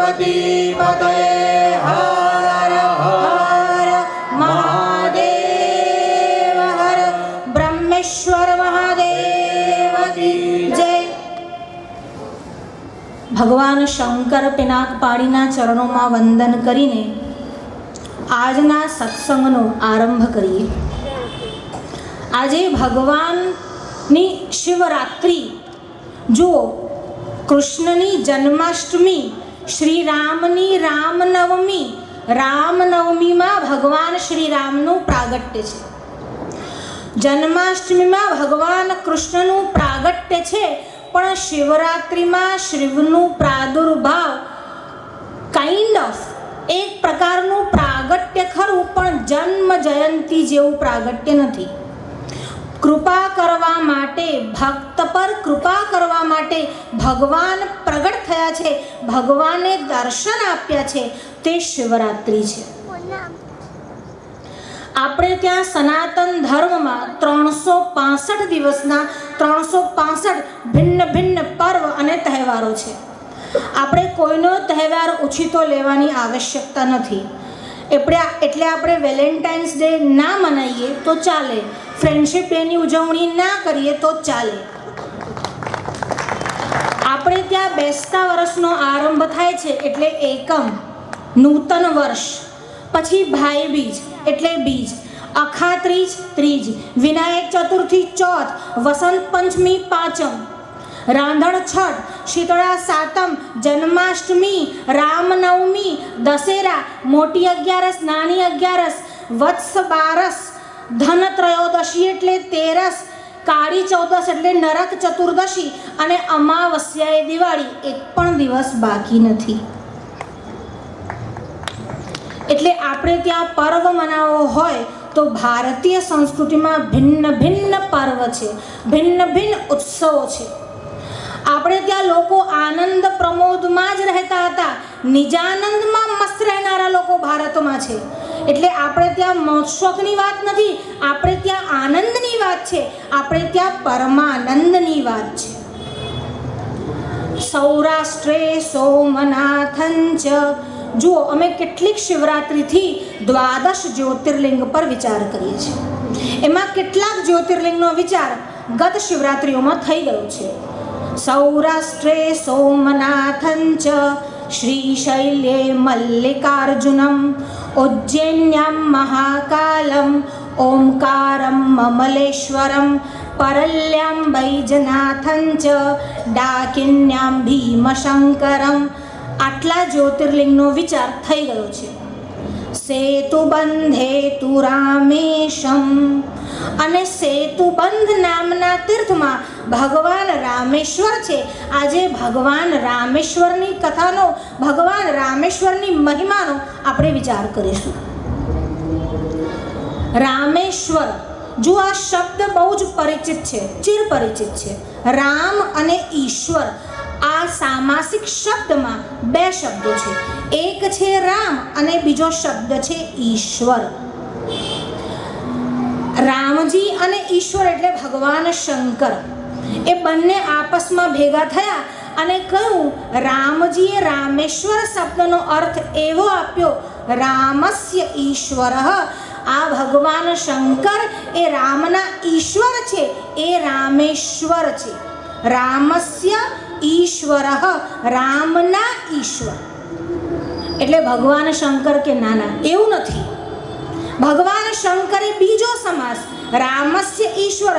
પાર્વતી પતયે હર હર મહાદેવ હર બ્રહ્મેશ્વર મહાદેવ કી જય. ભગવાન શંકર પિનાક પાડીના ચરણોમાં વંદન કરીને આજના સત્સંગનો આરંભ કરીએ. આજે ભગવાનની શિવરાત્રિ. જુઓ, કૃષ્ણની જન્માષ્ટમી, શ્રી રામની રામનવમી. રામનવમીમાં ભગવાન શ્રી રામનું પ્રાગટ્ય છે. જન્માષ્ટમીમાં ભગવાન કૃષ્ણનું પ્રાગટ્ય છે, પણ શિવરાત્રિમાં શિવનું પ્રાદુર્ભાવ કાઇન્ડ ઓફ એક પ્રકારનું પ્રાગટ્ય ખરું, પણ જન્મ જયંતિ જેવું પ્રાગટ્ય નથી. કૃપા કરવા માટે, ભક્ત પર કૃપા કરવા માટે ભગવાન પ્રગટ થયા છે, ભગવાને દર્શન આપ્યા છે, તે શિવરાત્રિ છે. આપણે ત્યાં સનાતન ધર્મમાં 365 દિવસના 365 ભિન્ન ભિન્ન પર્વ અને તહેવારો છે. આપણે કોઈનો તહેવાર ઓછીતો લેવાની આવશ્યકતા નથી. એટલે આપણે વેલેન્ટાઇન્સ ડે ના મનાવીએ તો ચાલે, ફ્રેન્ડશિપ ડેની ઉજવણી ના કરીએ તો ચાલે. આપણે ત્યાં બેસતા વર્ષનો આરંભ થાય છે એટલે એકમ, નૂતન વર્ષ, પછી ભાઈ બીજ એટલે બીજ, અખાત્રીજ ત્રીજ, વિનાયક ચતુર્થી ચોથ, વસંત પંચમી પાંચમ, રાંધણ છઠ, શીતળા સાતમ, જન્માષ્ટમી, રામનવમી, દશેરા, મોટી અગિયારસ, નાની અગિયારસ, વત્સ બારસ, ધન ત્રયોદશી એટલે તેરસ, કાળી ચૌદશ એટલે નરક ચતુર્દશી અને અમાવસ્યાએ દિવાળી. એક પણ દિવસ બાકી નથી. એટલે આપણે ત્યાં પર્વ મનાવવો હોય તો ભારતીય સંસ્કૃતિમાં ભિન્ન ભિન્ન પર્વ છે, ભિન્ન ભિન્ન ઉત્સવો છે. આપણે ત્યાં લોકો આનંદ પ્રમોદમાં જ રહેતા હતા, નિજાનંદમાં મસ્ત રહેનારા લોકો ભારતમાં છે. એટલે આપણે ત્યાં મોજશોખની વાત નથી, આપણે ત્યાં આનંદની વાત છે, આપણે ત્યાં પરમાનંદની વાત છે. સૌરાષ્ટ્રે સોમનાથંચ. જુઓ, અમે કેટલીક શિવરાત્રિથી દ્વાદશ જ્યોતિર્લિંગ પર વિચાર કરીએ છીએ. એમાં કેટલાક જ્યોતિર્લિંગનો વિચાર ગત શિવરાત્રિઓમાં થઈ ગયો છે. સૌરાષ્ટ્રે સોમનાથંચ, શ્રીશૈલ્યે મલ્લિકાર્જુનમ, ઉજ્જૈન્યામ મહાકાલમ, ઓમકારમ મમલેશ્વરમ, પરલ્યામ વૈજનાથંચ, ડાકિન્યામ ભીમશંકરમ. આટલા જ્યોતિર્લિંગનો વિચાર થઈ ગયો છે. સેતુબંધે તુ રામેશમ. અને સેતુબંધ નામના તીર્થમાં ભગવાન રામેશ્વર છે. આજે ભગવાન રામેશ્વરની કથાનો, ભગવાન રામેશ્વરની મહિમાનો આપણે વિચાર કરીશું. રામેશ્વર, જો આ શબ્દ બહુ જ પરિચિત છે, ચિરપરિચિત છે. રામ અને ઈશ્વર, આ સામાસિક શબ્દમાં બે શબ્દો છે. એક છે રામ અને બીજો શબ્દ છે ઈશ્વર. રામજી અને ઈશ્વર એટલે ભગવાન શંકર. એ બંને આપસમાં ભેગા થયા અને કહ્યું, રામજીએ રામેશ્વર શબ્દનો અર્થ એવો આપ્યો, રામસ્ય ઈશ્વર. આ ભગવાન શંકર એ રામના ઈશ્વર છે, એ રામેશ્વર છે. રામસ્ય ઈશ્વર, રામના ઈશ્વર. એટલે ભગવાન શંકર કે નાના એવું નથી. ભગવાન શંકરે બીજો સમાસ, રામસ્ય ઈશ્વર.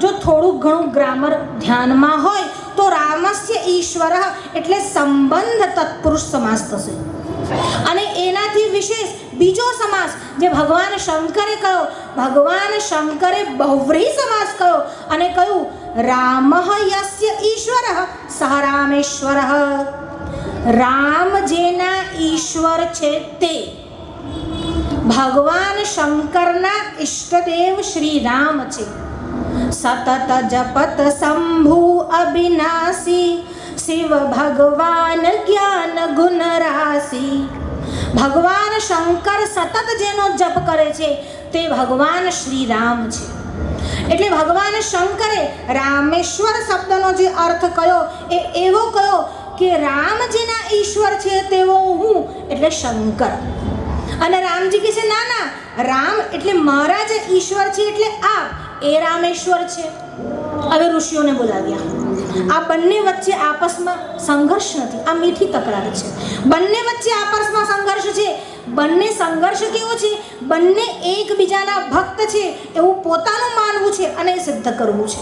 જો થોડું ઘણું ગ્રામર ધ્યાનમાં હોય તો રામસ્ય ઈશ્વર એટલે સંબંધ તત્પુરુષ સમાસ થશે. અને એનાથી વિશેષ બીજો સમાસ જે ભગવાન શંકરે કહ્યો, ભગવાન શંકરે બહુવ્રીહી સમાસ કહ્યો અને કહ્યું, રામ યસ્ય ઈશ્વર સહ રામેશ્વર. રામ જેના ઈશ્વર છે તે. ભગવાન શંકરના ઈષ્ટદેવ શ્રી રામ છે. સતત જપત શંભુ અવિનાશી, શિવ ભગવાન જ્ઞાન ગુણ રાશિ. ભગવાન શંકર સતત જેનો જપ કરે છે તે ભગવાન શ્રી રામ છે. એટલે ભગવાન શંકરે રામેશ્વર શબ્દનો જે અર્થ કયો એ એવો કયો કે રામ જેના ઈશ્વર છે તેવો હું એટલે શંકર. અને રામજી કહે છે ના ના, રામ એટલે મારા જે ઈશ્વર છે એટલે આપ, એ રામેશ્વર છે. હવે ઋષિઓને બોલાવ્યા. આ બંને વચ્ચે આપસમાં સંઘર્ષ નથી, આ મીઠી તકરાર છે. બંને વચ્ચે આપસમાં સંઘર્ષ છે. બંને સંઘર્ષ કેવો છે? બંને એકબીજાના ભક્ત છે એવું પોતાનું માનવું છે અને સિદ્ધ કરવું છે.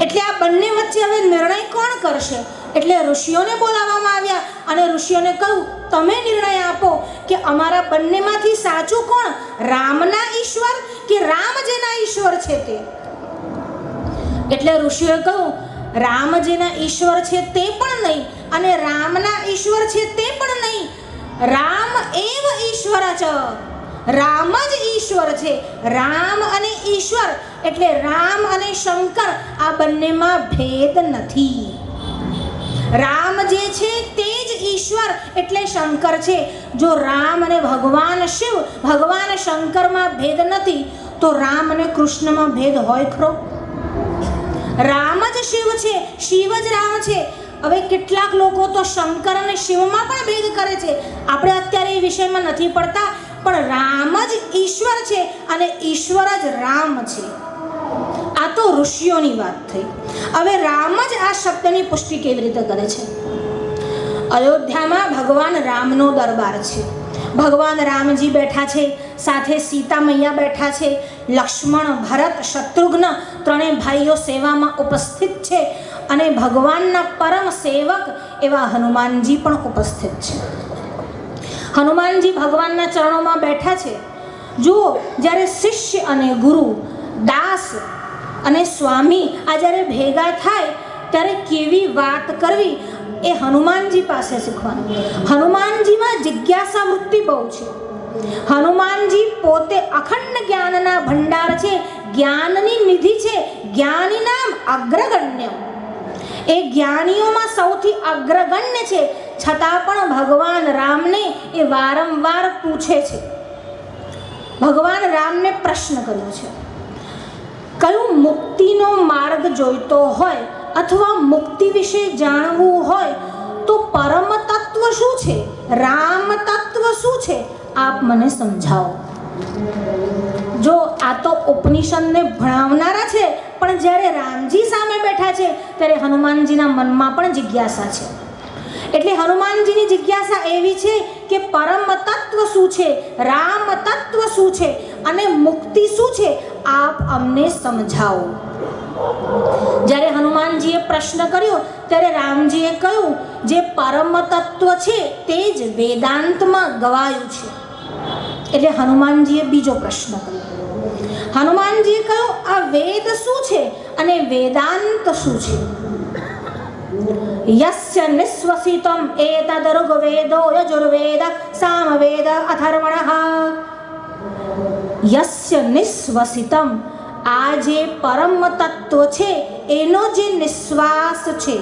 એટલે આ બંને વચ્ચે હવે નિર્ણય કોણ કરશે? એટલે ઋષિઓને બોલાવવામાં આવ્યા અને ઋષિઓને કહ્યું તમે નિર્ણય આપો કે અમારા બંનેમાંથી સાચું કોણ, રામના ઈશ્વર કે રામ જેના ઈશ્વર છે તે? એટલે ઋષિઓએ કહ્યું રામ જેના ઈશ્વર છે તે પણ નહીં અને રામના ઈશ્વર છે તે પણ નહીં. રામ એવ ઈશ્વર ચ, રામ જ ઈશ્વર છે. રામ અને ઈશ્વર એટલે રામ અને શંકર, આ બંનેમાં ભેદ નથી. રામ જે છે તે જ ઈશ્વર એટલે શંકર છે. જો રામ અને ભગવાન શિવ, ભગવાન શંકરમાં ભેદ નથી તો રામ અને કૃષ્ણમાં ભેદ હોય ખરો? રામ જ શિવ છે, શિવ જ રામ છે. હવે કેટલાક લોકો તો શંકર અને શિવમાં પણ ભેદ કરે છે. આપણે અત્યારે એ વિષયમાં નથી પડતા, પણ રામ જ ઈશ્વર છે અને ઈશ્વર જ રામ છે. આ તો ઋષિઓની વાત થઈ. હવે રામ જ આ શબ્દની પુષ્ટિ કેવી રીતે કરે છે? અયોધ્યામાં ભગવાન રામનો દરબાર છે. ભગવાન રામજી બેઠા છે, સાથે સીતા મૈયા બેઠા છે, લક્ષ્મણ, ભરત, શત્રુઘ્ન ત્રણેય ભાઈઓ સેવામાં ઉપસ્થિત છે અને ભગવાનના પરમ સેવક એવા હનુમાનજી પણ ઉપસ્થિત છે. હનુમાનજી ભગવાનના ચરણોમાં બેઠા છે. જુઓ, જ્યારે શિષ્ય અને ગુરુ, દાસ અને સ્વામી આ જ્યારે ભેગા થાય ત્યારે કેવી વાત કરવી એ હનુમાનજી પાસે શીખવાનું. હનુમાનજીમાં જિજ્ઞાસા વૃત્તિ બહુ છે. હનુમાનજી પોતે અખંડ જ્ઞાનના ભંડાર છે, જ્ઞાનની નિધિ છે, જ્ઞાની નામ અગ્રગણ્ય. એ જ્ઞાનીઓમાં સૌથી અગ્રગણ્ય છે. છતાં પણ ભગવાન રામને એ વારંવાર પૂછે છે. ભગવાન રામને પ્રશ્ન કર્યો છે, કયું મુક્તિનો માર્ગ જોઈતો હોય અથવા મુક્તિ વિશે જાણવું હોય તો પરમ તત્વ શું છે, રામ તત્વ શું છે, આપ મને સમજાવો. જો આ તો ઉપનિષદને ભણાવનારા છે, પણ જ્યારે રામજી સામે બેઠા છે ત્યારે હનુમાનજીના મનમાં પણ જિજ્ઞાસા છે. એટલે હનુમાનજીની જિજ્ઞાસા એવી છે કે પરમ તત્વ શું છે, રામ તત્વ શું છે અને મુક્તિ શું છે, આપ અમને સમજાવો. જ્યારે હનુમાનજીએ પ્રશ્ન કર્યો ત્યારે રામજીએ કહ્યું જે પરમ તત્વ છે તે જ વેદાંતમાં ગવાયું છે. એટલે હનુમાનજીએ બીજો પ્રશ્ન કર્યો. હનુમાનજીએ કહ્યું આ વેદ શું છે અને વેદાંત શું છે? યસ્ય નિસ્વસિતમ એતદ ઋગ્વેદો યજુર્વેદ સામવેદ અથર્વણઃ. યસ્ય નિસ્વસિતમ, આ જે પરમ તત્વ છે એનો જે નિશ્વાસ છે.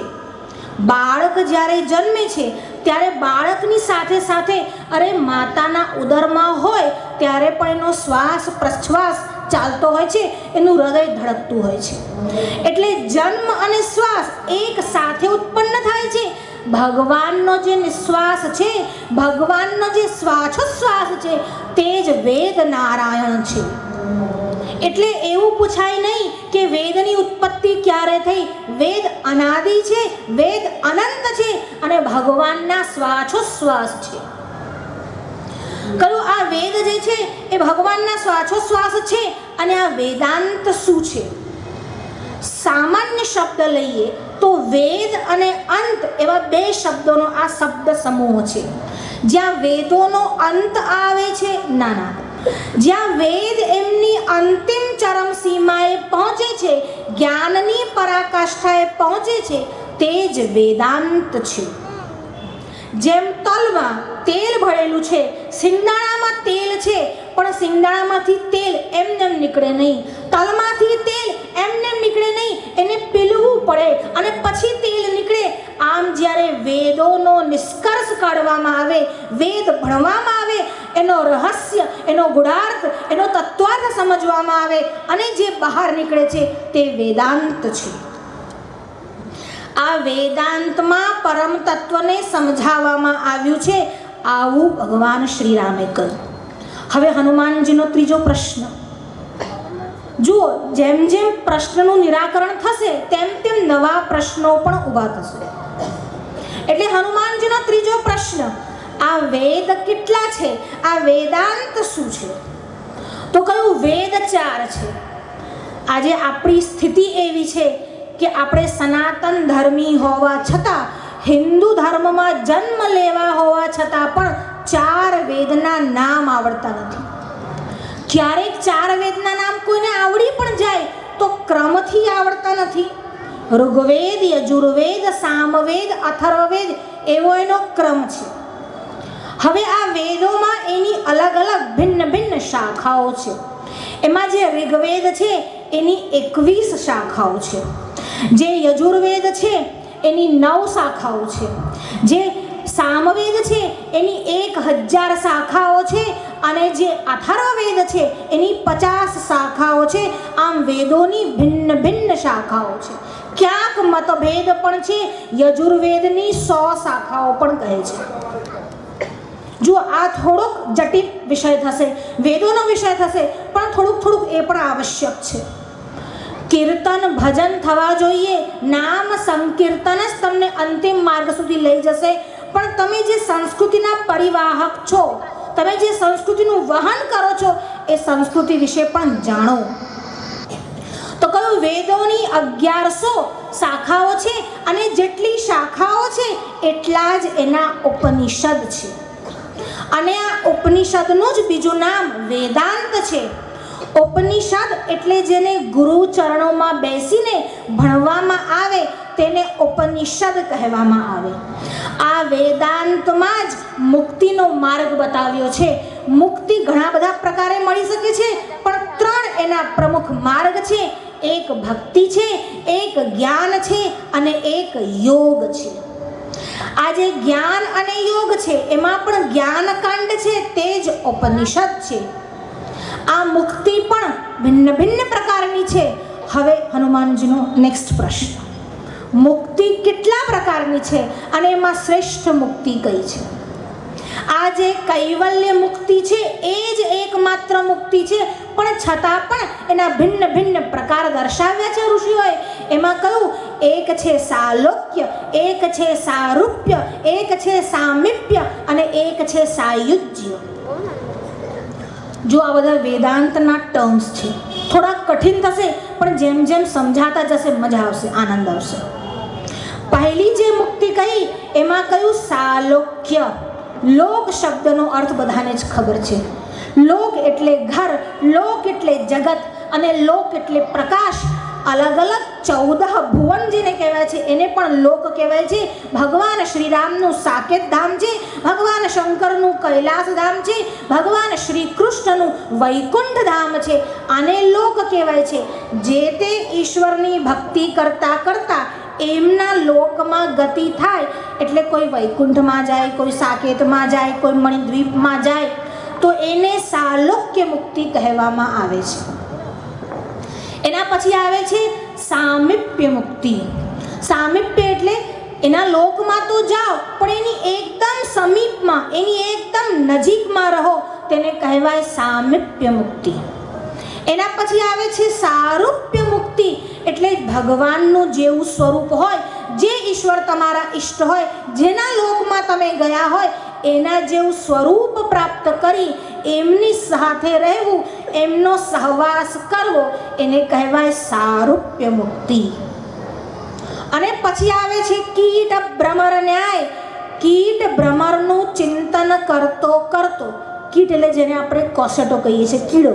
બાળક જ્યારે જન્મે છે ત્યારે બાળકની સાથે સાથે અરે માતાના ઉદરમાં હોય ત્યારે પણ એનો શ્વાસ પ્રશ્વાસ ચાલતો હોય છે, એનું હૃદય ધડકતું હોય છે. એટલે જન્મ અને શ્વાસ એક સાથે ઉત્પન્ન થાય છે. ભગવાનનો જે નિશ્વાસ છે, ભગવાનનો જે શ્વાસોશ્વાસ છે તે જ વેદ નારાયણ છે. એટલે એવું પૂછાય નહીં કે વેદની ઉત્પત્તિ ક્યારે થઈ. વેદ અનાદિ છે, વેદ અનંત છે અને ભગવાનના શ્વાસોશ્વાસ છે. કયું આ વેદ જે છે એ ભગવાનના શ્વાસોશ્વાસ છે અને આ વેદાંત શું છે? સામાન્ય શબ્દ લઈએ તો વેદ અને અંત એવા બે શબ્દોનો આ શબ્દ સમૂહ છે. જ્યાં વેદોનો અંત આવે છે, ના, જ્યાં વેદ એમની અંતિમ ચરમ સીમાએ પહોંચે છે, જ્ઞાનની પરાકાષ્ઠાએ પહોંચે છે, તે જ વેદાંત છે. જેમ તલમાં તેલ ભરેલું છે, સિંગદાણામાં તેલ છે પણ સિંગદાણામાંથી તેલ એમને નીકળે નહીં, તલમાંથી તેલ એમને નીકળે નહીં, એને પીલવું પડે અને પછી તેલ નીકળે. આમ જ્યારે વેદોનો નિષ્કર્ષ કાઢવામાં આવે, વેદ ભણવામાં આવે, એનો રહસ્ય, એનો ગુણાર્થ, એનો તત્વાર્થ સમજવામાં આવે અને જે બહાર નીકળે છે તે વેદાંત છે. આ વેદાંતમાં પરમ તત્વને સમજાવવામાં આવ્યું છે, આવું ભગવાન શ્રી રામે કહ્યું. હવે હનુમાનજીનો ત્રીજો પ્રશ્ન જુઓ. જેમ જેમ પ્રશ્નનું નિરાકરણ થશે તેમ તેમ નવા પ્રશ્નો પણ ઊભા થશે. એટલે હનુમાનજીનો ત્રીજો પ્રશ્ન, આ વેદ કેટલા છે, આ વેદાંત શું છે? તો કયું વેદ 4 છે. આજે આપણી સ્થિતિ એવી છે કે આપણે સનાતન ધર્મી હોવા છતાં, હિન્દુ ધર્મમાં જન્મ લેવા હોવા છતાં પણ 4 વેદના નામ આવડતા નથી. ક્યારેક 4 વેદના નામ કોઈને આવડી પણ જાય તો ક્રમથી આવડતા નથી. ઋગ્વેદ, યજુર્વેદ, સામવેદ, અથર્વવેદ એવો એનો ક્રમ છે. હવે આ વેદોમાં એની અલગ અલગ ભિન્ન ભિન્ન શાખાઓ છે. એમાં જે ઋગ્વેદ છે એની 21 શાખાઓ છે. જે યજુર્વેદ છે એની 9 શાખાઓ છે. જે સામવેદ છે એની 1000 શાખાઓ છે. અને જે અથર્વવેદ છે એની 50 શાખાઓ છે. આમ વેદોની ભિન્ન ભિન્ન શાખાઓ છે. ક્યાંક મતભેદ પણ છે. યજુર્વેદની 100 શાખાઓ પણ કહે છે. જો આ થોડોક જટિલ વિષય થશે, વેદોનો વિષય થશે, પણ થોડુંક એ પણ આવશ્યક છે. કીર્તન ભજન થવા જોઈએ. નામ સંકીર્તન જ તમને અંતિમ માર્ગ સુધી લઈ જશે. પણ તમે જે સંસ્કૃતિના પરિવાહક છો, તમે જે સંસ્કૃતિનું વહન કરો છો, એ સંસ્કૃતિ વિશે પણ જાણો. તો કયું વેદોની 1100 શાખાઓ છે અને જેટલી શાખાઓ છે એટલા જ એના ઉપનિષદ છે. અને આ ઉપનિષદનું જ બીજું નામ વેદાંત છે. ઉપનિષદ એટલે જેને ગુરુ ચરણોમાં બેસીને ભણવામાં આવે તેને ઉપનિષદ કહેવામાં આવે. આ વેદાંતમાં જ મુક્તિનો માર્ગ બતાવ્યો છે. મુક્તિ ઘણા બધા પ્રકારે મળી શકે છે, પણ 3 એના પ્રમુખ માર્ગ છે. એક ભક્તિ છે, એક જ્ઞાન છે અને એક યોગ છે. આ જે જ્ઞાન અને યોગ છે એમાં પણ જ્ઞાનકાંડ છે તે જ ઉપનિષદ છે. આ મુક્તિ પણ ભિન્ન ભિન્ન પ્રકારની છે. હવે હનુમાનજીનો નેક્સ્ટ પ્રશ્ન, મુક્તિ કેટલા પ્રકારની છે અને એમાં શ્રેષ્ઠ મુક્તિ કઈ છે? આ જે કૈવલ્ય મુક્તિ છે એ જ એકમાત્ર મુક્તિ છે, પણ છતાં પણ એના ભિન્ન ભિન્ન પ્રકાર દર્શાવ્યા છે ઋષિઓએ. એમાં કયું? એક છે સાલોક્ય, એક છે સારૂપ્ય, એક છે સામીપ્ય અને એક છે સાયુજ્ય. જો આ બધા વેદાંતના ટર્મ્સ છે, થોડા કઠિન થશે, પણ જેમ જેમ સમજાતા જશે મજા આવશે, આનંદ આવશે. પહેલી જે મુક્તિ કહી એમાં કયું? સાલોક્ય. લોક શબ્દનો અર્થ બધાને જ ખબર છે. લોક એટલે ઘર, લોક એટલે જગત અને લોક એટલે પ્રકાશ. અલગ અલગ 14 ભુવન જેને કહેવાય છે એને પણ લોક કહેવાય છે. ભગવાન શ્રી રામનું સાકેત ધામ છે, ભગવાન શંકરનું કૈલાસ ધામ છે, ભગવાન શ્રી કૃષ્ણનું વૈકુંઠ ધામ છે. આને લોક કહેવાય છે. જે તે ઈશ્વરની ભક્તિ કરતા કરતા એમના લોકમાં ગતિ થાય, એટલે કોઈ વૈકુંઠમાં જાય, કોઈ સાકેતમાં જાય, કોઈ મણિદ્વીપમાં જાય, તો એને સાલોક્ય મુક્તિ કહેવામાં આવે છે. એના પછી આવે છે સામીપ્ય મુક્તિ. સામીપ્ય એટલે એના લોકમાં તો જાઓ, પણ એની એકદમ સમીપમાં, એની એકદમ નજીકમાં રહો, તેને કહેવાય સામીપ્ય મુક્તિ. એના પછી આવે છે સારૂપ્ય મુક્તિ, એટલે ભગવાનનું જેવું સ્વરૂપ હોય, જે ઈશ્વર તમારા ઈષ્ટ હોય, જેના લોકમાં તમે ગયા હોય, એના જેવું સ્વરૂપ પ્રાપ્ત કરી એમની સાથે રહેવું, એમનો સહવાસ કરવો, એને કહેવાય સારૂપ્ય મુક્તિ. અને પછી આવે છે કીટ ભ્રમર ન્યાય. કીટ ભ્રમરનું ચિંતન કરતો કરતો, કીટ એટલે જેને આપણે કોસેટો કહીએ છીએ, કીડો,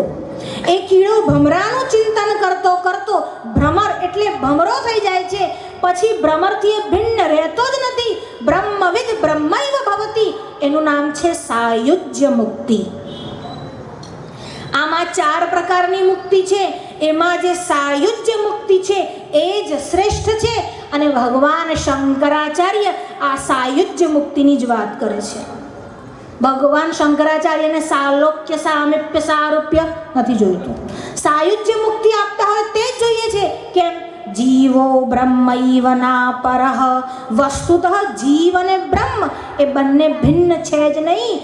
એ કીડો ભમરાનું ચિંતન કરતો કરતો, ભ્રમર એટલે ભમરો થઈ જાય છે. પછી ભ્રમરથી એ ભિન્ન રહેતો જ નથી. બ્રહ્મવિદ બ્રહ્મૈવ ભવતિ, એનું નામ છે સાયુજ્ય મુક્તિ. આમાં 4 પ્રકારની મુક્તિ છે. એમાં જે સાયુજ્ય મુક્તિ છે એ જ શ્રેષ્ઠ છે. અને ભગવાન શંકરાચાર્ય આ સાયુજ્ય મુક્તિની જ વાત કરે છે. ભગવાન શંકરાચાર્યને સાલોક્ય, સામીપ્ય, સારૂપ્ય નથી જોઈતું. સાયુજ્ય મુક્તિ આપતા હોય તે જ જોઈએ છે. કેમ? જીવો બ્રહ્મૈવ ના પરઃ. વસ્તુતઃ જીવ અને બ્રહ્મ એ બંને ભિન્ન છે જ નહીં.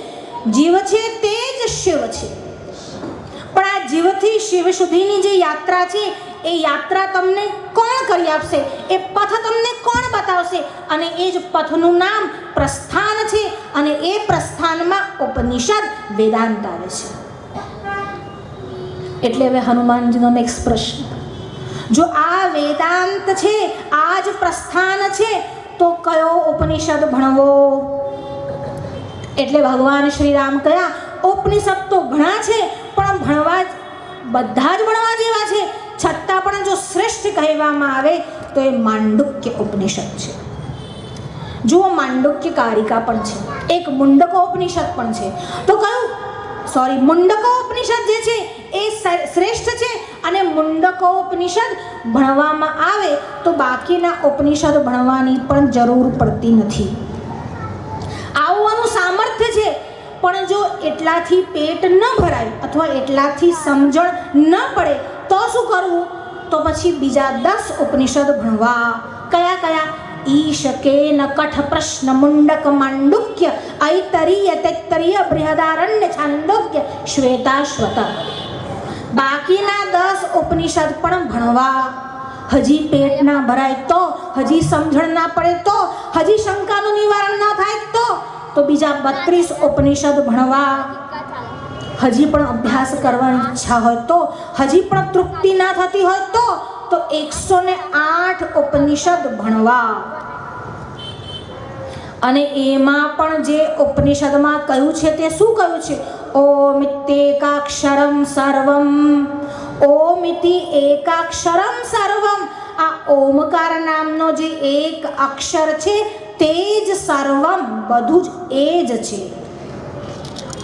જીવ છે તે જ શિવ છે. પણ આ જીવથી શિવ સુધીની જે યાત્રા છે એ યાત્રા તમને કોણ કરી આપશે? એ પથ તમને કોણ બતાવશે? અને એ જ પથનું નામ પ્રસ્થાન છે. અને એ પ્રસ્થાનમાં ઉપનિષદ વેદાંત આવે છે. એટલે હવે હનુમાનજીનો નેક્સ્ટ પ્રશ્ન, જો આ વેદાંત છે, આ જ પ્રસ્થાન છે, તો કયો ઉપનિષદ ભણવો? એટલે ભગવાન શ્રી રામ કયા ઉપનિષદ તો ઘણા છે, પણ ભણવા બધા જ ભણવા જેવા છે, છતાં પણ જો શ્રેષ્ઠ કહેવામાં આવે તો એ માંડુક્ય ઉપનિષદ છે. જુઓ, માંડુક્ય કારિકા પણ છે, એક મુંડકો ઉપનિષદ પણ છે. તો કયું? મુંડકો ઉપનિષદ જે છે એ શ્રેષ્ઠ છે. અને મુંડકો ઉપનિષદ ભણવામાં આવે તો બાકીના ઉપનિષદ ભણવાની પણ જરૂર પડતી નથી. આવવાનું સામર્થ્ય છે, પણ જો એટલાથી પેટ ન ભરાય અથવા એટલાથી સમજણ ન પડે તો શું કરવું? તો પછી બીજા 10 ઉપનિષદ ભણવા. કયા કયા? ઈશકેન કઠ પ્રશ્ન મુંડક માંડુક્ય ઐતરીય તૈત્તરીય બૃહદારણ્ય છાંદોગ્ય શ્વેતાશ્વત. બાકીના 10 ઉપનિષદ પણ ભણવા. હજી પેટ ના ભરાય તો, હજી સમજણ ના પડે તો, હજી શંકાનું નિવારણ ના થાય તો બીજા 32 ઉપનિષદ ભણવા. હજી પણ અભ્યાસ કરવાની ઈચ્છા હોય તો, હજી પણ તૃપ્તિ ના થતી હોય તો 108 ઉપનિષદ ભણવા. અને એમાં પણ જે ઉપનિષદમાં કહ્યું છે તે શું કહ્યું છે? ઓમિત્યેકાક્ષરમ સર્વમ. ઓમિતિ એકાક્ષરમ સર્વમ. આ ઓમકાર નામનો જે એક અક્ષર છે તે જ સર્વમ, બધું જ એ જ છે.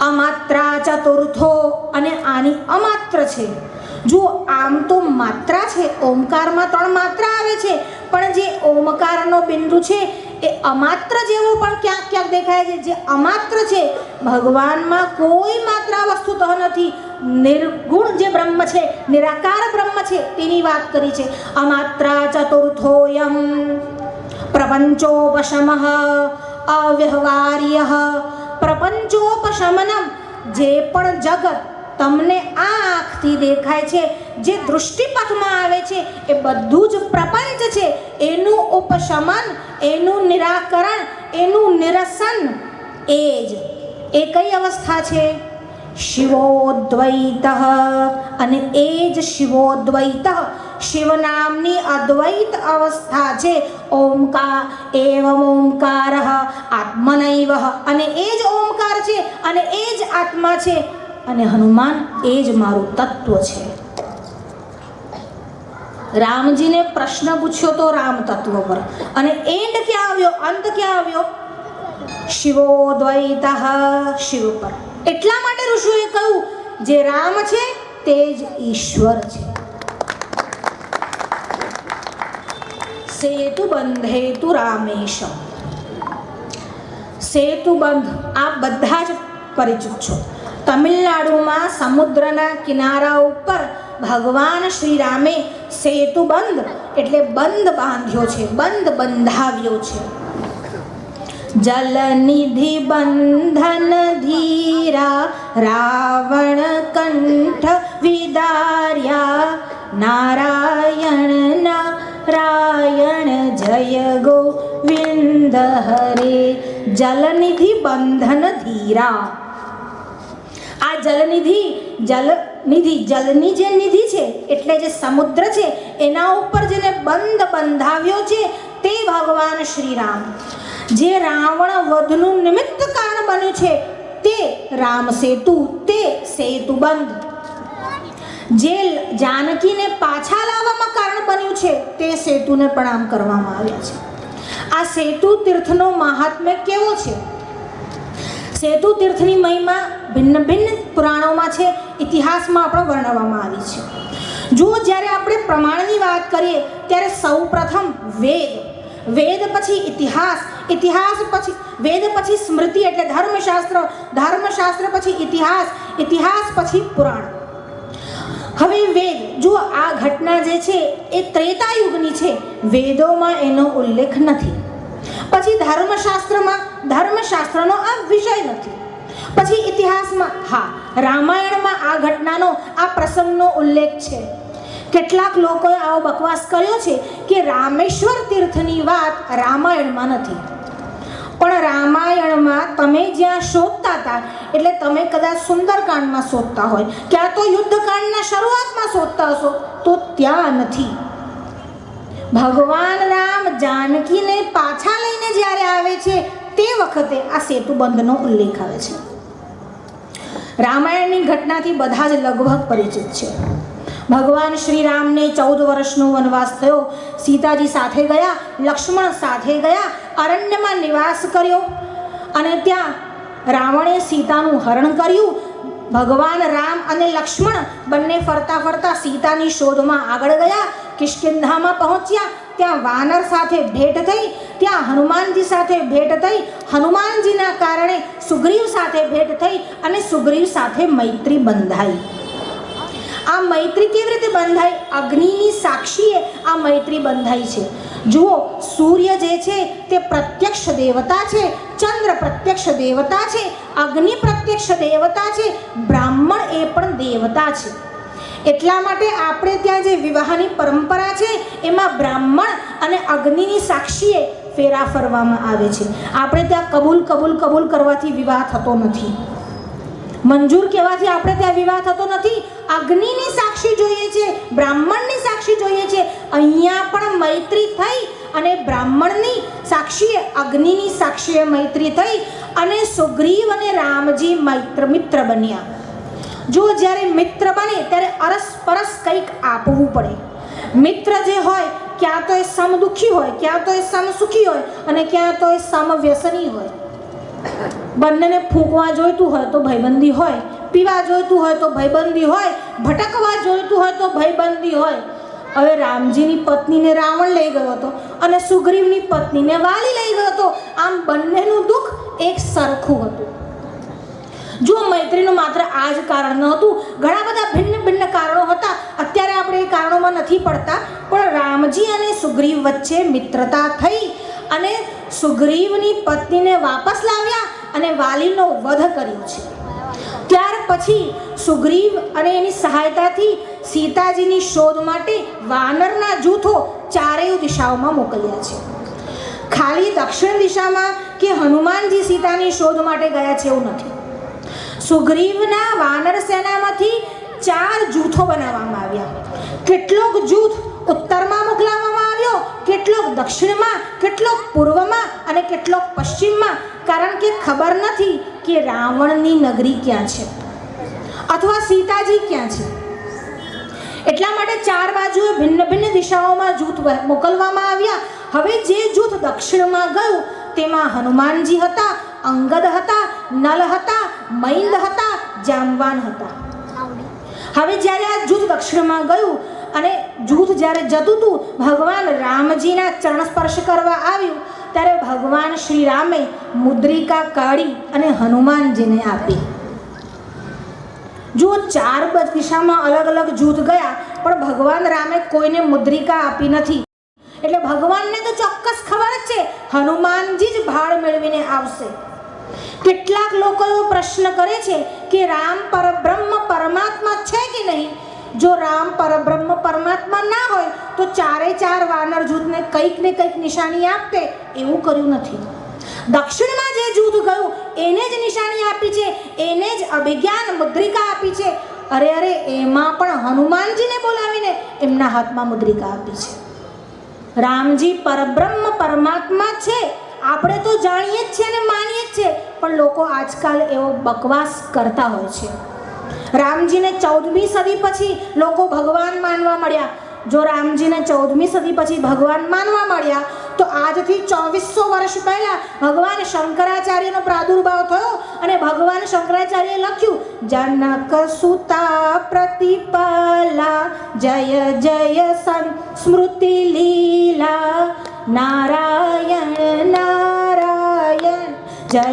અમાત્રા ચતુર્થો, અને આની અમાત્ર છે. જો આમ તો માત્રા છે, ઓમકારમાં 3 માત્રા આવે છે, પણ જે ઓમકારનો બિંદુ છે એ અમાત્ર જેવો પણ ક્યાંક ક્યાંક દેખાય છે. જે અમાત્ર છે, ભગવાનમાં કોઈ માત્રા વસ્તુતઃ નથી. નિર્ગુણ જે બ્રહ્મ છે, નિરાકાર બ્રહ્મ છે, તેની વાત કરી છે. અમાત્રા ચતુર્થોયમ પ્રપંચોપશમઃ અવ્યવહાર્યઃ. પ્રપંચોપશમનમ, જે પણ જગત તમને આ આંખથી દેખાય છે, જે દૃષ્ટિપથમાં આવે છે, એ બધું જ પ્રપંચ છે. એનું ઉપશમન, એનું નિરાકરણ, એનું નિરસન એ જ. એ કઈ અવસ્થા છે? શિવોદ્વૈત. અને એ જ શિવોદ્વૈત, શિવ નામની અદ્વૈત અવસ્થા છે. ઓમકાર એવમ ઓમકારઃ આત્મનૈવ. અને એ જ ઓમકાર છે, અને એ જ આત્મા છે. અને હનુમાન એ જ મારું તત્વ છે. રામજીને પ્રશ્ન પૂછ્યો તો રામ તત્વ પર, અને એન્ડ ક્યાં આવ્યો? અંત ક્યાં આવ્યો? શિવોદ્વૈત, શિવ પર. એટલા માટે ઋષિઓએ કહ્યું જે રામ છે તે જ ઈશ્વર છે. સેતુબંધ હેતુ રામેશમ. સેતુબંધ આ બધા જ પરિચિત છો. તમિલનાડુમાં સમુદ્રના કિનારા ઉપર ભગવાન શ્રી રામે સેતુબંધ એટલે બંધ બાંધ્યો છે, બંધ બંધાવ્યો છે. જલનિધિ બંધન ધીરા રાવણ કંઠ વિદાર્યા. નારાયણ નારાયણ જય ગોવિંદ હરે. જલનિધિ બંધન ધીરા. આ જલનિધિ, જલની જે નિધિ છે એટલે જે સમુદ્ર છે એના ઉપર જેને બંધ બંધાવ્યો છે તે ભગવાન શ્રી રામ. જે રાવણ વધનું નિમિત્ત કારણ બન્યું છે તે રામ સેતુ, તે સેતુબંધ. જે જાનકીને પાછા લાવવામાં કારણ બન્યું છે તે સેતુને પ્રણામ કરવામાં આવ્યા છે. આ સેતુ તીર્થનો મહાત્મ્ય કેવો છે? સેતુ તીર્થની મહિમા ભિન્ન ભિન્ન પુરાણોમાં છે, ઇતિહાસમાં પણ વર્ણવવામાં આવી છે. જો જ્યારે આપણે પ્રમાણની વાત કરીએ ત્યારે સૌ પ્રથમ વેદ, વેદ પછી ઇતિહાસ, ઇતિહાસ પછી વેદ પછી સ્મૃતિ એટલે ધર્મશાસ્ત્ર, ધર્મશાસ્ત્ર પછી ઇતિહાસ, ઇતિહાસ પછી પુરાણ. હવે વેદ જો આ ઘટના જે છે એ ત્રેતાયુગની છે, વેદોમાં એનો ઉલ્લેખ નથી. પછી ધર્મશાસ્ત્રનો આ વિષય નથી. પછી ઇતિહાસમાં હા, રામાયણમાં આ ઘટનાનો, આ પ્રસંગનો ઉલ્લેખ છે. કેટલાક લોકોએ આવો બકવાસ કર્યો છે કે રામેશ્વર તીર્થની વાત રામાયણમાં નથી. પણ રામાયણમાં તમે જ્યાં શોધતા હતા, એટલે તમે કદાચ સુંદરકાંડમાં શોધતા હોય, ક્યાં તો યુદ્ધકાંડના શરૂઆતમાં શોધતા હશો, તો ત્યાં નથી. ભગવાન રામ જાનકીને પાછા લઈને જ્યારે આવે છે તે વખતે આ સેતુબંધનો ઉલ્લેખ આવે છે. રામાયણની ઘટનાથી બધા જ લગભગ પરિચિત છે. ભગવાન શ્રી રામને 14 વર્ષનો વનવાસ થયો. સીતાજી સાથે ગયા, લક્ષ્મણ સાથે ગયા, અરણ્યમાં નિવાસ કર્યો અને ત્યાં રાવણે સીતાનું હરણ કર્યું. ભગવાન રામ અને લક્ષ્મણ બંને ફરતા ફરતા સીતાની શોધમાં આગળ ગયા. કિષ્કિંધામાં પહોંચ્યા. ત્યાં વાનર સાથે ભેટ થઈ, ત્યાં હનુમાનજી સાથે ભેટ થઈ, હનુમાનજીના કારણે સુગ્રીવ સાથે ભેટ થઈ અને સુગ્રીવ સાથે મૈત્રી બંધાઈ. આ મૈત્રી કેવી રીતે બંધાઈ? અગ્નિની સાક્ષીએ આ મૈત્રી બંધાઈ છે. જુઓ, સૂર્ય જે છે તે પ્રત્યક્ષ દેવતા છે, ચંદ્ર પ્રત્યક્ષ દેવતા છે, અગ્નિ પ્રત્યક્ષ દેવતા છે, બ્રાહ્મણ એ પણ દેવતા છે. એટલા માટે આપણે ત્યાં જે વિવાહની પરંપરા છે એમાં બ્રાહ્મણ અને અગ્નિની સાક્ષીએ ફેરા ફરવામાં આવે છે. આપણે ત્યાં કબૂલ કરવાથી વિવાહ થતો નથી. મંજૂર કહેવાથી આપણે ત્યાં વિવાહ થતો નથી. અગ્નિની સાક્ષી જોઈએ છે, બ્રાહ્મણની સાક્ષી જોઈએ છે. અહીંયા પણ મૈત્રી થઈ અને બ્રાહ્મણની સાક્ષીએ, અગ્નિની સાક્ષીએ મૈત્રી થઈ અને સુગ્રીવ અને રામજી મિત્ર બન્યા. જો જ્યારે મિત્ર બને ત્યારે અરસપરસ કંઈક આપવું પડે. મિત્ર જે હોય, ક્યાં તો એ સમદુખી હોય, ક્યાં તો એ સમસુખી હોય અને ક્યાં તો એ સમવ્યસની હોય. બંનેને ફૂંકવા જોઈતું હોય તો ભાઈબંધી હોય, પીવા જોઈતું હોય તો ભાઈબંધી હોય, ભટકવા જોઈતું હોય તો ભાઈબંધી હોય. હવે રામજીની પત્નીને રાવણ લઈ ગયો હતો અને સુગ્રીવની પત્નીને વાલી લઈ ગયો હતો. આમ બંનેનું દુઃખ એક સરખું હતું. જો મૈત્રીનું માત્ર આ જ કારણ ન હતું, ઘણા બધા ભિન્ન કારણો હતા. અત્યારે આપણે એ કારણોમાં નથી પડતા, પણ રામજી અને સુગ્રીવ વચ્ચે મિત્રતા થઈ અને સુગ્રીવની પત્નીને વાપસ લાવ્યા અને વાલીનો વધ કર્યો છે. ત્યાર પછી સુગ્રીવ અને એની સહાયતાથી સીતાજીની શોધ માટે વાનરના જૂથો ચારેય દિશાઓમાં મોકલ્યા છે. ખાલી દક્ષિણ દિશામાં કે હનુમાનજી સીતાની શોધ માટે ગયા છે એવું નથી. સુગ્રીવના વાનર સેનામાંથી 4 જૂથો બનાવવામાં આવ્યા. કેટલોક જૂથ ઉત્તરમાં મોકલાવવામાં આવ્યો, કેટલોક દક્ષિણમાં, કેટલોક પૂર્વમાં અને કેટલોક પશ્ચિમમાં. કારણ કે ખબર નથી કે રાવણની નગરી ક્યાં છે અથવા સીતાજી ક્યાં છે. એટલા માટે 4 બાજુએ ભિન્ન દિશાઓમાં જૂથ મોકલવામાં આવ્યા. હવે જે જૂથ દક્ષિણમાં ગયું તેમાં હનુમાનજી હતા, અંગદ હતા, નલ હતા, મૈંદ હતા, જામવાન હતા. હવે જ્યારે આ જૂથ દક્ષિણમાં ગયું અને જૂથ જ્યારે જતું હતું, ભગવાન રામજીના ચરણ સ્પર્શ કરવા આવ્યું ત્યારે ભગવાન શ્રી રામે મુદ્રિકા કાઢી અને હનુમાનજીને આપી. જો 4 દિશામાં અલગ જૂથ ગયા, પણ ભગવાન રામે કોઈને મુદ્રિકા આપી નથી. એટલે ભગવાનને તો ચોક્કસ ખબર જ છે હનુમાનજી જ ભાળ મેળવીને આવશે. કેટલાક લોકો એવો પ્રશ્ન કરે છે કે રામ પરબ્રહ્મ પરમાત્મા છે કે નહીં? જો રામ પરબ્રહ્મ પરમાત્મા ના હોય તો 4 વાનર જૂથને કંઈક ને કંઈક નિશાની આપતે. એવું કર્યું નથી. દક્ષિણમાં જે જૂથ ગયું એને જ નિશાની આપી છે, એને જ અભિજ્ઞાન મુદ્રિકા આપી છે. અરે એમાં પણ હનુમાનજીને બોલાવીને એમના હાથમાં મુદ્રિકા આપી છે. રામજી પરબ્રહ્મ પરમાત્મા છે, આપણે તો જાણીએ જ છે અને માનીએ જ છે, પણ લોકો આજકાલ એવો બકવાસ કરતા હોય છે. રામજીને 14મી સદી પછી લોકો ભગવાન માનવા મળ્યા. જો રામજીને 14મી સદી પછી ભગવાન માનવા મળ્યા તો આજથી 2400 વર્ષ પહેલા ભગવાન શંકરાચાર્યનો પ્રાદુર્ભાવ થયો અને ભગવાન શંકરાચાર્યએ લખ્યું, જનક સુતા પ્રતિપાલા જય જય સ્મૃતિ લીલા નારાયણ નારાયણ જય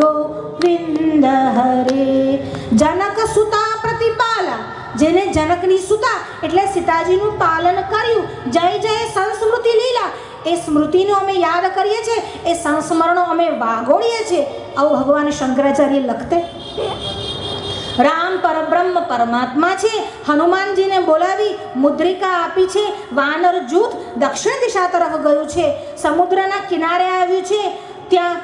ગોવિંદ હરે. જનક સુતા પ્રતિપાલા જેને જનકની સુતા એટલે સીતાજીનું પાલન કર્યું. જય જય સંસ્મૃતિ લીલા, એ સ્મૃતિનો અમે યાદ કરીએ છીએ, એ સંસ્મરણો અમે વાગોળીએ છીએ. આવું ભગવાન શંકરાચાર્ય લખતે. રામ પરબ્રહ્મ પરમાત્મા છે. હનુમાનજીને બોલાવી મુદ્રિકા આપી છે. વાનર જૂથ દક્ષિણ દિશા તરફ ગયું છે. સમુદ્રના કિનારે આવ્યું છે. ત્યાં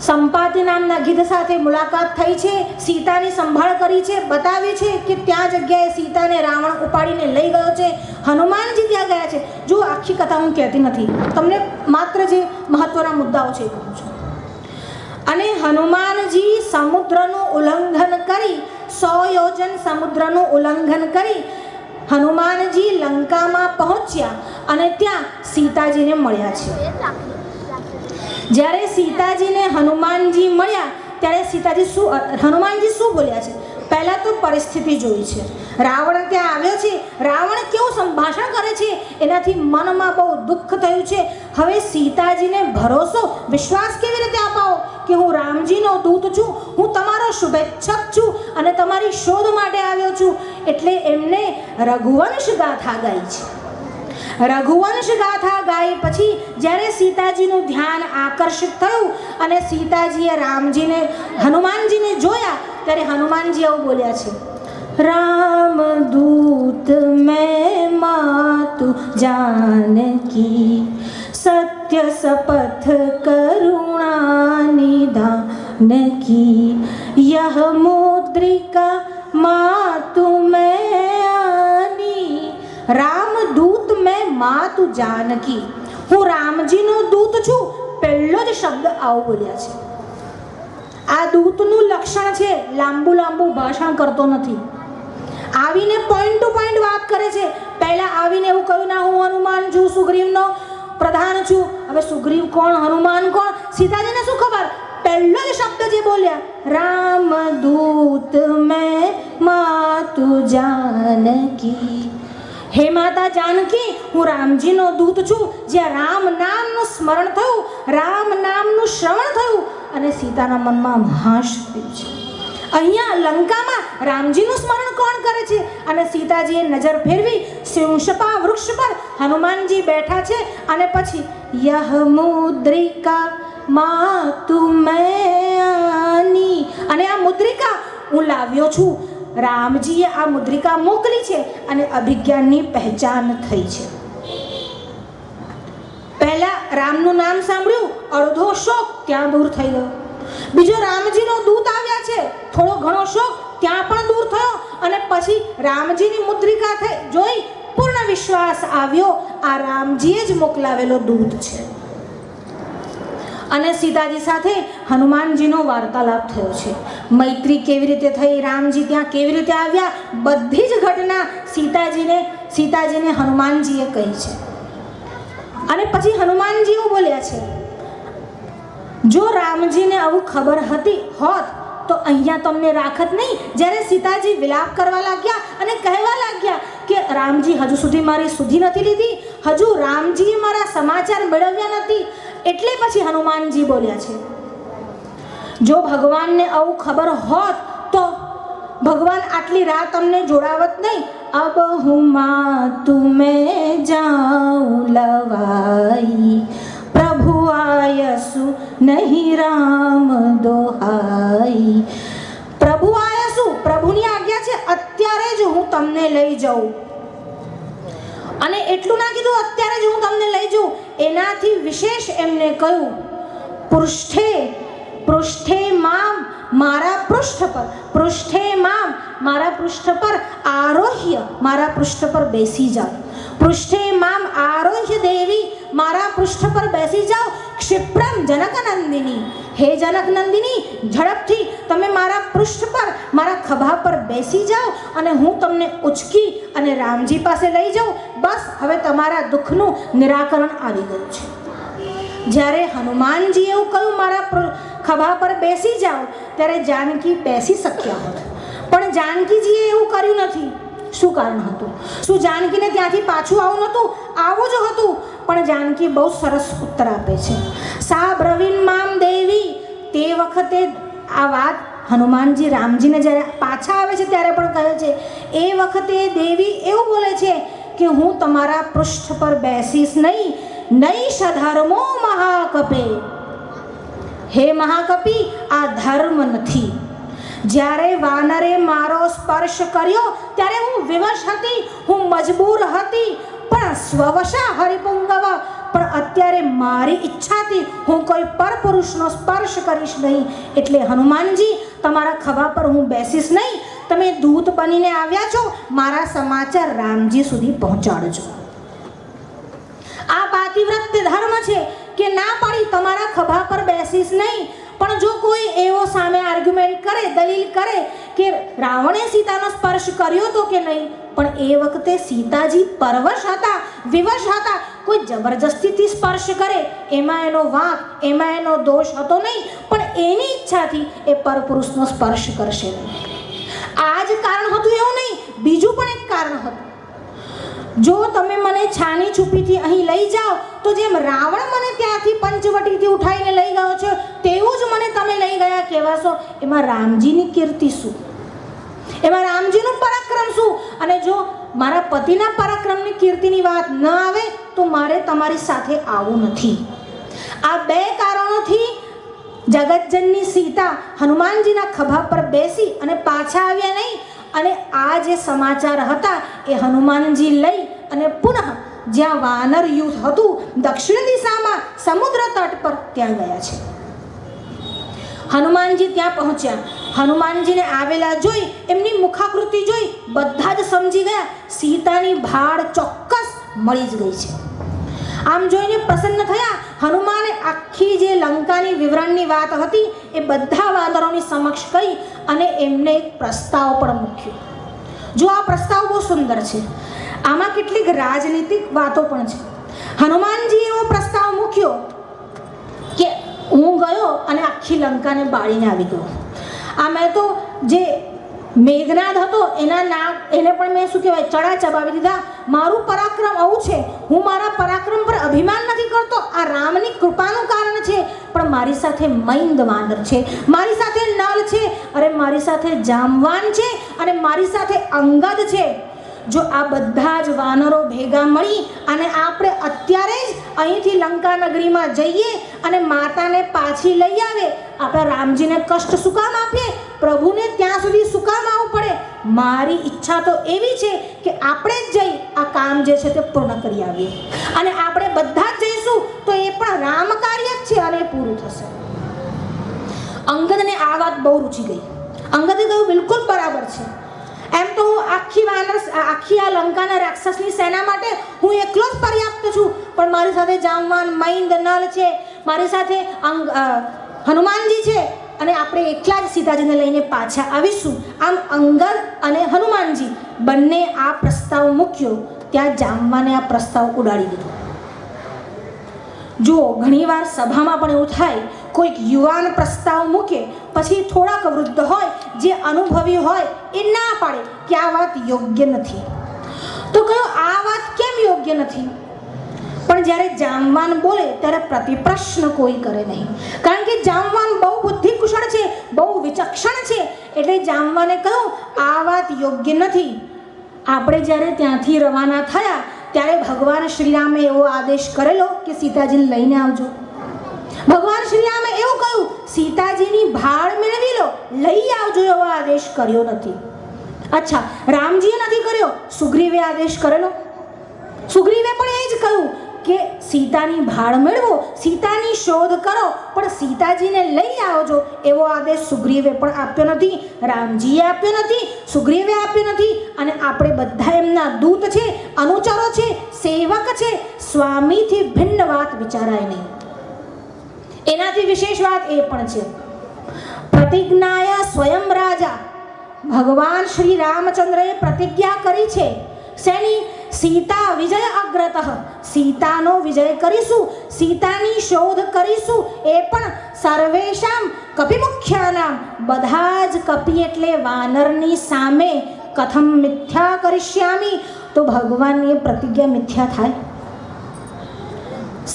સંપાતિ નામના ગીધ સાથે મુલાકાત થઈ છે. સીતાની સંભાળ કરી છે. બતાવ્યું છે કે ત્યાં જગ્યાએ સીતાને રાવણ ઉપાડીને લઈ ગયો છે. હનુમાનજી ત્યાં ગયા છે. જો આખી કથા હું કહેતી નથી, તમને માત્ર જે મહત્વના મુદ્દાઓ છે એ કહું છું. અને હનુમાનજી સમુદ્રનું ઉલ્લંઘન કરી 100 યોજન સમુદ્રનું ઉલ્લંઘન કરી હનુમાનજી લંકામાં પહોંચ્યા અને ત્યાં સીતાજીને મળ્યા છે. જ્યારે સીતાજીને હનુમાનજી મળ્યા ત્યારે હનુમાનજી શું બોલ્યા છે? પહેલા તો પરિસ્થિતિ જોઈ છે. રાવણ ત્યાં આવ્યો છે. રાવણ કેવું સંભાષણ કરે છે એનાથી મનમાં બહુ દુઃખ થયું છે. હવે સીતાજીને ભરોસો વિશ્વાસ કેવી રીતે અપાવો કે હું રામજીનો દૂત છું, હું તમારો શુભેચ્છક છું અને તમારી શોધ માટે આવ્યો છું. એટલે એમને રઘુવંશ ગાથા ગાઈ છે. રઘુવંશ ગાથા ગાઈ પછી જ્યારે સીતાજીનું ધ્યાન આકર્ષિત થયું અને સીતાજીએ હનુમાનજીને જોયા ત્યારે હનુમાનજી એવું બોલ્યા છે, રામ દૂત મેં માતુ જાનકી, સત્ય સપથ કરુણા નિદાન કી, યહ મુદ્રિકા માતુ મેં આની. રામ દૂત મેં માતુ જાનકી, હું રામજીનો દૂત છું. પહેલો જ શબ્દ આવો બોલ્યા છે. આ દૂતનું લક્ષણ છે લાંબુ ભાષણ કરતો નથી. આવીને પોઈન્ટ ટુ પોઈન્ટ વાત કરે છે. પહેલા આવીને એવું કહ્યું, ના હું હનુમાન છું, સુગ્રીવનો પ્રધાન છું. હવે સુગ્રીવ કોણ, હનુમાન કોણ, સીતાજીને શું ખબર? પહેલો જ શબ્દ જે બોલ્યા, રામ દૂત મેં માતુ જાનકી. હે માતા જાનકી, હું રામજીનો દૂત છું. જ્યાં રામ નામનું સ્મરણ થયું, રામ નામનું શ્રવણ થયું અને સીતાના મનમાં હાશ થયું છે. અહીંયા લંકામાં રામજીનું સ્મરણ કોણ કરે છે? અને સીતાજીએ નજર ફેરવી શિંશપા વૃક્ષ પર હનુમાનજી બેઠા છે અને પછી યહ મુદ્રિકા માતુ મેં આની, અને આ મુદ્રિકા હું લાવ્યો છું. રામજીએ આ મુદ્રિકા મોકલી છે અને અભિજ્ઞાનની પહેચાન થઈ છે. પહેલા રામનું નામ સાંભળ્યું, અડધો શોક ત્યાં દૂર થઈ ગયો. બીજો રામજીનો દૂત આવ્યા છે, થોડો ઘણો શોક ત્યાં પણ દૂર થયો અને પછી રામજીની મુદ્રિકા થઈ જોઈ પૂર્ણ વિશ્વાસ આવ્યો, આ રામજીએ જ મોકલાવેલો દૂત છે. અને સીતાજી સાથે હનુમાનજીનો વાર્તાલાપ થયો છે. મૈત્રી કેવી રીતે થઈ, રામજી ત્યાં કેવી રીતે આવ્યા, બધી જ ઘટના સીતાજીને હનુમાનજીએ કહી છે. અને પછી હનુમાનજી એવું બોલ્યા છે, જો રામજીને આવું ખબર હોત તો અહીંયા તમને રાખત નહીં. જ્યારે સીતાજી વિલાપ કરવા લાગ્યા અને કહેવા લાગ્યા કે રામજી હજુ સુધી મારી સુધી નથી લીધી, હજુ રામજીએ મારા સમાચાર મેળવ્યા નથી, એટલે પછી હનુમાનજી બોલ્યા છે, જો ભગવાનને આવું ખબર હોત તો ભગવાન આટલી રાત અમને જોડાવત નહીં. અબ હું માતુ મેં જાઉં લવાઈ, પ્રભુ આયસુ નહીં રામ દોહાઈ. પ્રભુ આયસુ, પ્રભુની આજ્ઞા છે, અત્યારે જ હું તમને લઈ જાઉં. અને એટલું ના કીધું અત્યારે જ હું તમને લઈ જાઉં, એનાથી વિશેષ એમને કહ્યું, પૃષ્ઠે મામ, મારા પૃષ્ઠ પર આરોહ્ય, મારા પૃષ્ઠ પર બેસી જાઓ. પૃષ્ઠે મામ આરોહ્ય દેવી, મારા પૃષ્ઠ પર બેસી જાઓ. ક્ષિપ્રમ જનક નંદિની, હે જનક નંદિની, ઝડપથી તમે મારા પૃષ્ઠ પર, મારા ખભા પર બેસી જાઓ અને હું તમને ઉચકી અને રામજી પાસે લઈ જાઉં. બસ હવે તમારા દુઃખનું નિરાકરણ આવી ગયું છે. જ્યારે હનુમાનજી એવું કહ્યું મારા ખભા પર બેસી જાઓ, ત્યારે જાનકી બેસી શક્યા હોત, પણ જાનકીજીએ એવું કર્યું નથી. શું કારણ હતું? શું જાનકીને ત્યાંથી પાછું આવું નહોતું? આવું જ હતું. પણ જાનકી બહુ સરસ ઉત્તર આપે છે. સા બ્રવીન મામ દેવી, તે વખતે આ વાત હનુમાનજી રામજીને જ્યારે પાછા આવે છે ત્યારે પણ કહે છે, એ વખતે દેવી એવું બોલે છે કે હું તમારા પૃષ્ઠ પર બેસીશ નહીં, નહીં સધર્મો મહાકપે. હે મહાકપી, આ ધર્મ નથી. જ્યારે વાનરે મારો સ્પર્શ કર્યો ત્યારે હું વિવશ હતી, હું મજબૂર હતી, પણ સ્વવશા હરિપુંગવ. પણ અત્યારે મારી ઈચ્છાથી હું કોઈ પરપુરુષનો સ્પર્શ કરીશ નહીં. એટલે હનુમાનજી, તમારા ખભા પર હું બેસીશ નહીં. તમે દૂત બનીને આવ્યા છો, મારા સમાચાર રામજી સુધી પહોંચાડજો. આ પાતિવ્રત્ય ધર્મ છે કે ના પાડી તમારા ખભા પર બેસીશ નહીં. પણ જો કોઈ એવો સામે આર્ગ્યુમેન્ટ કરે, દલીલ કરે કે રાવણે સીતાનો સ્પર્શ કર્યો તો કે નહીં, પણ એ વખતે સીતાજી પરવશ હતા, વિવશ હતા, કોઈ જબરજસ્તીથી સ્પર્શ કરે એમાં એનો વાંક, એમાં એનો દોષ હતો નહીં. પણ એની ઈચ્છાથી એ પરપુરુષનો સ્પર્શ કરશે નહીં. આ જ કારણ હતું એવું નહીં, બીજું પણ એક કારણ હતું. જો તમે મને છાની છુપીથી અહીં લઈ જાઓ તો જેમ રાવણ મને ત્યાંથી પંચવટીથી ઉઠાવીને લઈ ગયો છે તેવું જ મને તમે લઈ ગયા કહેવાશો. એમાં રામજીની કીર્તિ શું? એમાં રામજીનું પરાક્રમ શું? અને જો મારા પતિના પરાક્રમની કીર્તિની વાત ન આવે તો મારે તમારી સાથે આવવું નથી. આ બે કારણોથી જગતજનની સીતા હનુમાનજીના ખભા પર બેસી અને પાછા આવ્યા નહીં. અને આ જે સમાચાર હતા એ હનુમાનજી લઈ અને પુનઃ જ્યાં વાનર યુદ્ધ હતું દક્ષિણ દિશામાં સમુદ્ર તટ પર ત્યાં ગયા છે. હનુમાનજી ત્યાં પહોંચ્યા. હનુમાનજીને આવેલા જોઈ, એમની મુખાકૃતિ જોઈ બધા જ સમજી ગયા સીતાની ભાળ ચોક્કસ મળી જ ગઈ છે. આમ જોઈને પ્રસન્ન થયા. હનુમાને આખી જે લંકાની વિવરણની વાત હતી એ બધા વાનરોની સમક્ષ કહી અને એમને એક પ્રસ્તાવ પણ મૂક્યો. જો આ પ્રસ્તાવ બહુ સુંદર છે, આમાં કેટલીક રાજનીતિક વાતો પણ છે. હનુમાનજી એવો પ્રસ્તાવ મૂક્યો કે હું ગયો અને આખી લંકાને બાળીને આવી ગયો. આ મેં તો જે મેઘનાદ હતો એને પણ મેં શું કહેવાય ચડા ચબાવી દીધા. મારું પરાક્રમ આવું છે, હું મારા પરાક્રમ પર અભિમાન નથી કરતો, આ રામની કૃપાનું કારણ છે. પણ મારી સાથે મૈંદ વાનર છે, મારી સાથે નલ છે, અરે મારી સાથે જામવાન છે અને મારી સાથે અંગદ છે. જો આ બધા જ વાનરો ભેગા મળી અને આપણે અત્યારે જ અહીંથી લંકા નગરીમાં જઈએ અને માતાને પાછી લઈ આવે, આપણા રામજીને કષ્ટ શું કામ આપીએ? પ્રભુને ત્યાં સુધી શું કામ આવવું પડે? મારી ઈચ્છા તો એવી છે કે આપણે જ જઈ આ કામ જે છે તે પૂર્ણ કરી આવીએ. અને આપણે બધા જ જઈશું તો એ પણ રામ કાર્ય જ છે અને એ પૂરું થશે. અંગદને આ વાત બહુ રૂચી ગઈ. અંગદે કહ્યું બિલકુલ બરાબર છે. એમ તો હું આખી આ લંકાના રાક્ષસની સેના માટે હું એકલો જ પર્યાપ્ત છું, પણ મારી સાથે જામવાન, મૈંદ, નલ છે, મારી સાથે હનુમાનજી છે અને આપણે એકલા જ સીતાજીને લઈને પાછા આવીશું. આમ અંગદ અને હનુમાનજી બંને આ પ્રસ્તાવ મૂક્યો. ત્યાં જામવાને આ પ્રસ્તાવ ઉડાડી દીધો. જો ઘણીવાર સભામાં પણ એવું થાય, કોઈક યુવાન પ્રસ્તાવ મૂકે, પછી થોડાક વૃદ્ધ હોય જે અનુભવી હોય એ ના પાડે કે આ વાત યોગ્ય નથી. તો કહ્યું આ વાત કેમ યોગ્ય નથી? પણ જ્યારે જામવાન બોલે ત્યારે પ્રતિપ્રશ્ન કોઈ કરે નહીં. કારણ કે જામવાન બહુ બુદ્ધિકુશળ છે, બહુ વિચક્ષણ છે. એટલે જામવાને કહ્યું આ વાત યોગ્ય નથી. આપણે જ્યારે ત્યાંથી રવાના થયા ત્યારે ભગવાન શ્રીરામે એવો આદેશ કરેલો કે સીતાજીને લઈને આવજો. ભગવાન શ્રીરામે એવું કહ્યું સીતાજીની ભાળ મેળવી લો, લઈ આવજો, એવો આદેશ કર્યો નથી. અચ્છા, રામજીએ નથી કર્યો, સુગ્રીવે આદેશ કરેલો. સુગ્રીવે પણ એ જ કહ્યું કે સીતાની ભાળ મેળવો, સીતાની શોધ કરો, પણ સીતાજીને લઈ આવજો, એવો આદેશ સુગ્રીવે પણ આપ્યો નથી, રામજીએ આપ્યો નથી, સુગ્રીવે આપ્યો નથી. અને આપણે બધા એમના દૂત છે, અનુચરો છે, સેવક છે. સ્વામીથી ભિન્ન વાત વિચારાય નહીં. એનાથી વિશેષ વાત એ પણ છે, પ્રતિજ્ઞાય સ્વયં રાજા. ભગવાન શ્રી રામચંદ્રએ પ્રતિજ્ઞા કરી છે શેની? સીતા વિજય અગ્રતઃ. સીતાનો વિજય કરીશું, સીતાની શોધ કરીશું. એ પણ સર્વેશામ કપિમુખ્યાનામ, બધા જ કપિ એટલે વાનરની સામે. કથમ મિથ્યા કરિષ્યામિ, તો ભગવાનની પ્રતિજ્ઞા મિથ્યા થાય?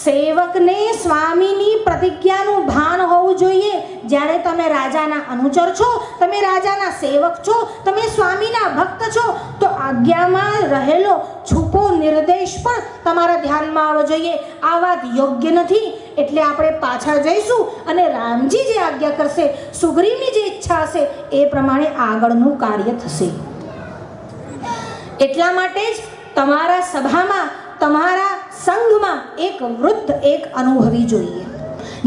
સેવકને સ્વામીની પ્રતિજ્ઞાનું ભાન હોવું જોઈએ. જ્યારે તમે રાજાના અનુચર છો, તમે રાજાના સેવક છો, તમે સ્વામીના ભક્ત છો, તો આજ્ઞામાં રહેલો છુપો નિર્દેશ પણ તમારા ધ્યાનમાં આવવો જોઈએ. આ વાત યોગ્ય નથી. એટલે આપણે પાછા જઈશું અને રામજી જે આજ્ઞા કરશે, સુગ્રીવની જે ઈચ્છા હશે એ પ્રમાણે આગળનું કાર્ય થશે. એટલા માટે જ તમારા સભામાં, તમારા સંઘમાં એક વૃદ્ધ, એક અનુભવી જોઈએ,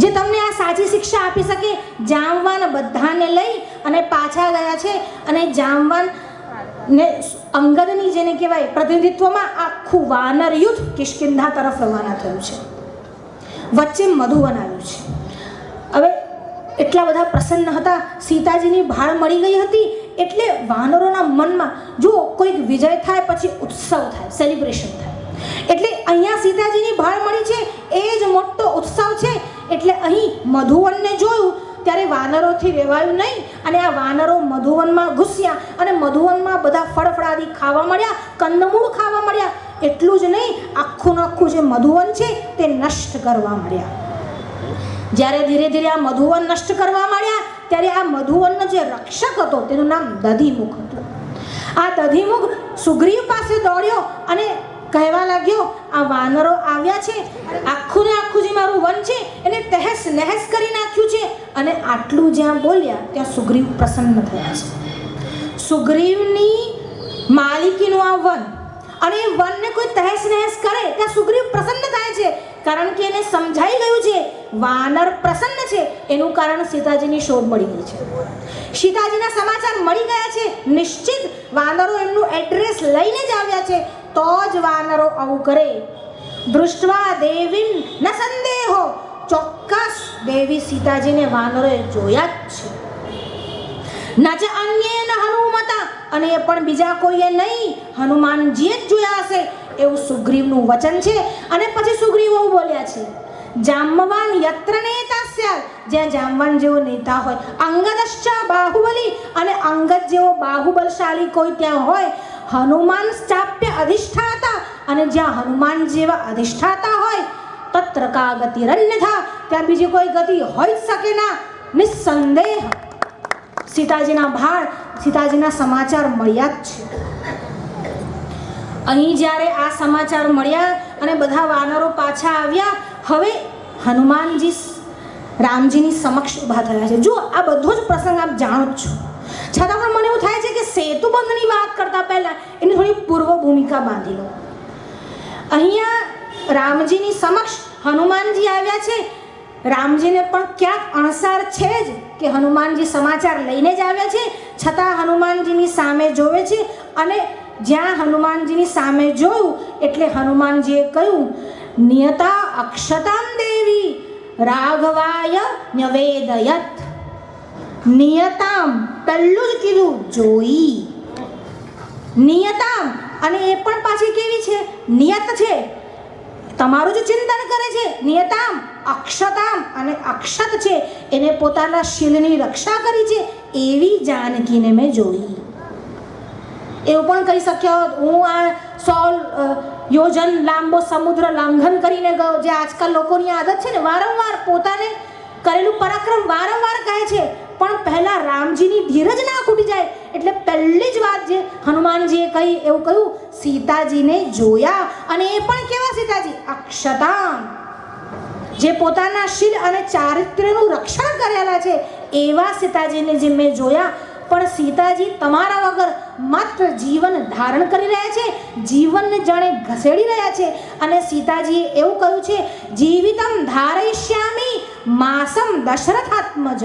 જે તમને આ સાચી શિક્ષા આપી શકે. જામવાન બધાને લઈ અને પાછા ગયા છે અને જામવાન ને અંગદની જેને કહેવાય પ્રતિનિધિત્વમાં આખું વાનર યુદ્ધ કિષ્કિંધા તરફ રવાના થયું છે. વચ્ચે મધુવન આવ્યું છે. હવે એટલા બધા પ્રસન્ન હતા, સીતાજીની ભાળ મળી ગઈ હતી. એટલે વાનરોના મનમાં જો કોઈક વિજય થાય પછી ઉત્સવ થાય, સેલિબ્રેશન થાય. એટલે અહીંયા સીતાજીની ભાળ મળી છે એ જ મોટો ઉત્સવ છે. એટલે અહીં મધુવનને જોયું ત્યારે વાનરોથી રહેવાયું નહીં અને આ વાનરો મધુવનમાં ઘૂસ્યા અને મધુવનમાં બધા ફળફળાદી ખાવા મળ્યા, કંદમૂળ ખાવા મળ્યા. એટલું જ નહીં, આખું જે મધુવન છે તે નષ્ટ કરવા મળ્યા. જ્યારે ધીરે ધીરે આ મધુવન નષ્ટ કરવા માંડ્યા ત્યારે આ મધુવનનો જે રક્ષક હતો તેનું નામ દધીમુખ હતું. આ દધીમુખ સુગ્રીવ પાસે દોડ્યો અને કહેવા લાગ્યો, આ વાનરો આવ્યા છે, આખું ને આખું જે મારું વન છે એને તહેસ નહેસ કરી નાખ્યું છે. અને આટલું જ્યાં બોલ્યા ત્યાં સુગ્રીવ પ્રસન્ન થયા છે. સુગ્રીવની માલિકીનું આ વન અને એ વનને કોઈ તહેસ નહેસ કરે ત્યાં સુગ્રીવ પ્રસન્ન થાય છે. કારણ કે એને સમજાઈ ગયું છે વાનર પ્રસન્ન છે એનું કારણ સીતાજીની શોધ મળી ગઈ છે, સીતાજીના સમાચાર મળી ગયા છે. નિશ્ચિત વાનરો એમનું એડ્રેસ લઈને જ આવ્યા છે, તો જ વાનરો આવું કરે. દૃષ્ટવા દેવીન ન સંદેહો, ચોક્કસ દેવી સીતાજીને વાનરોએ જોયા જ છે. નચ અન્યેન હનુમતા, અને એ પણ બીજા કોઈએ નહીં, હનુમાનજીએ જ જોયા હશે એવું સુગ્રીવનું વચન છે. અને પછી સુગ્રીવ એવું બોલ્યા છે, જામવાન યત્ર નેતા સ્યાત, જ્યાં જામવાન જેવો નેતા હોય, અંગદશ્ચ બાહુબલી, અને અંગદ જેવો બાહુબલશાળી કોઈ ત્યાં હોય, હનુમાન ચાપ્ય અધિષ્ઠાતા, અને જ્યાં હનુમાન જેવા અધિષ્ઠાતા હોય, તત્ર કા ગતિરન્યથા, ત્યાં બીજી કોઈ ગતિ હોઈ જ શકે ના. નિસ્સંદેહ સીતાજીના ભાળ, સીતાજીના સમાચાર મળ્યા જ છે. અહીં જ્યારે આ સમાચાર મળ્યા અને બધા વાનરો પાછા આવ્યા, હવે હનુમાનજી રામજીની સમક્ષ ઊભા થયા છે. જો આ બધો જ પ્રસંગ આપ જાણો જ છો, છતાં પણ મને એવું થાય છે કે સેતુબંધની વાત કરતા પહેલા એની થોડી પૂર્વ ભૂમિકા બાંધી લો. અહીંયા રામજીની સમક્ષ હનુમાનજી આવ્યા છે. રામજીને પણ ક્યાંક અણસાર છે જ કે હનુમાનજી સમાચાર લઈને જ આવ્યા છે, છતાં હનુમાનજીની સામે જોવે છે. અને જ્યાં હનુમાનજીની સામે જોયું એટલે હનુમાનજીએ કહ્યું, નિયતા અક્ષતામ દેવી રાઘવાય ન્યવેદયત. નિયતામ પહેલું જ કીધું, જોઈ. નિયતામ, અને એ પણ પાછી કેવી છે? નિયત છે, તમારું જ ચિંતન કરે છે. નિયતામ અક્ષતામ, અને અક્ષત છે, એને પોતાના શીલની રક્ષા કરી છે એવી જાનકીને મેં જોઈ. એવું પણ કહી શક્યો, હું આ 100 યોજન લાંબો સમુદ્ર લંઘન કરીને ગયો, જે આજકાલ લોકોની આદત છે ને, વારંવાર પોતાને કરેલું પરાક્રમ વારંવાર કહે છે. પણ પહેલા રામજીની ધીરજ ના ખૂટી જાય એટલે પહેલી જ વાત જે હનુમાનજીએ કહી એવું કહ્યું, સીતાજીને જોયા. અને એ પણ કેવા સીતાજી? અક્ષતામ, જે પોતાના શીલ અને ચારિત્ર્યનું રક્ષણ કરેલા છે એવા સીતાજીને જે મેં જોયા. પણ સીતાજી તમારા વગર માત્ર જીવન ધારણ કરી રહ્યા છે, જીવનને જાણે ઘસેડી રહ્યા છે. અને સીતાજીએ એવું કહ્યું છે, જીવિતમ ધારયિષ્યામિ માસમ દશરથાત્મજ.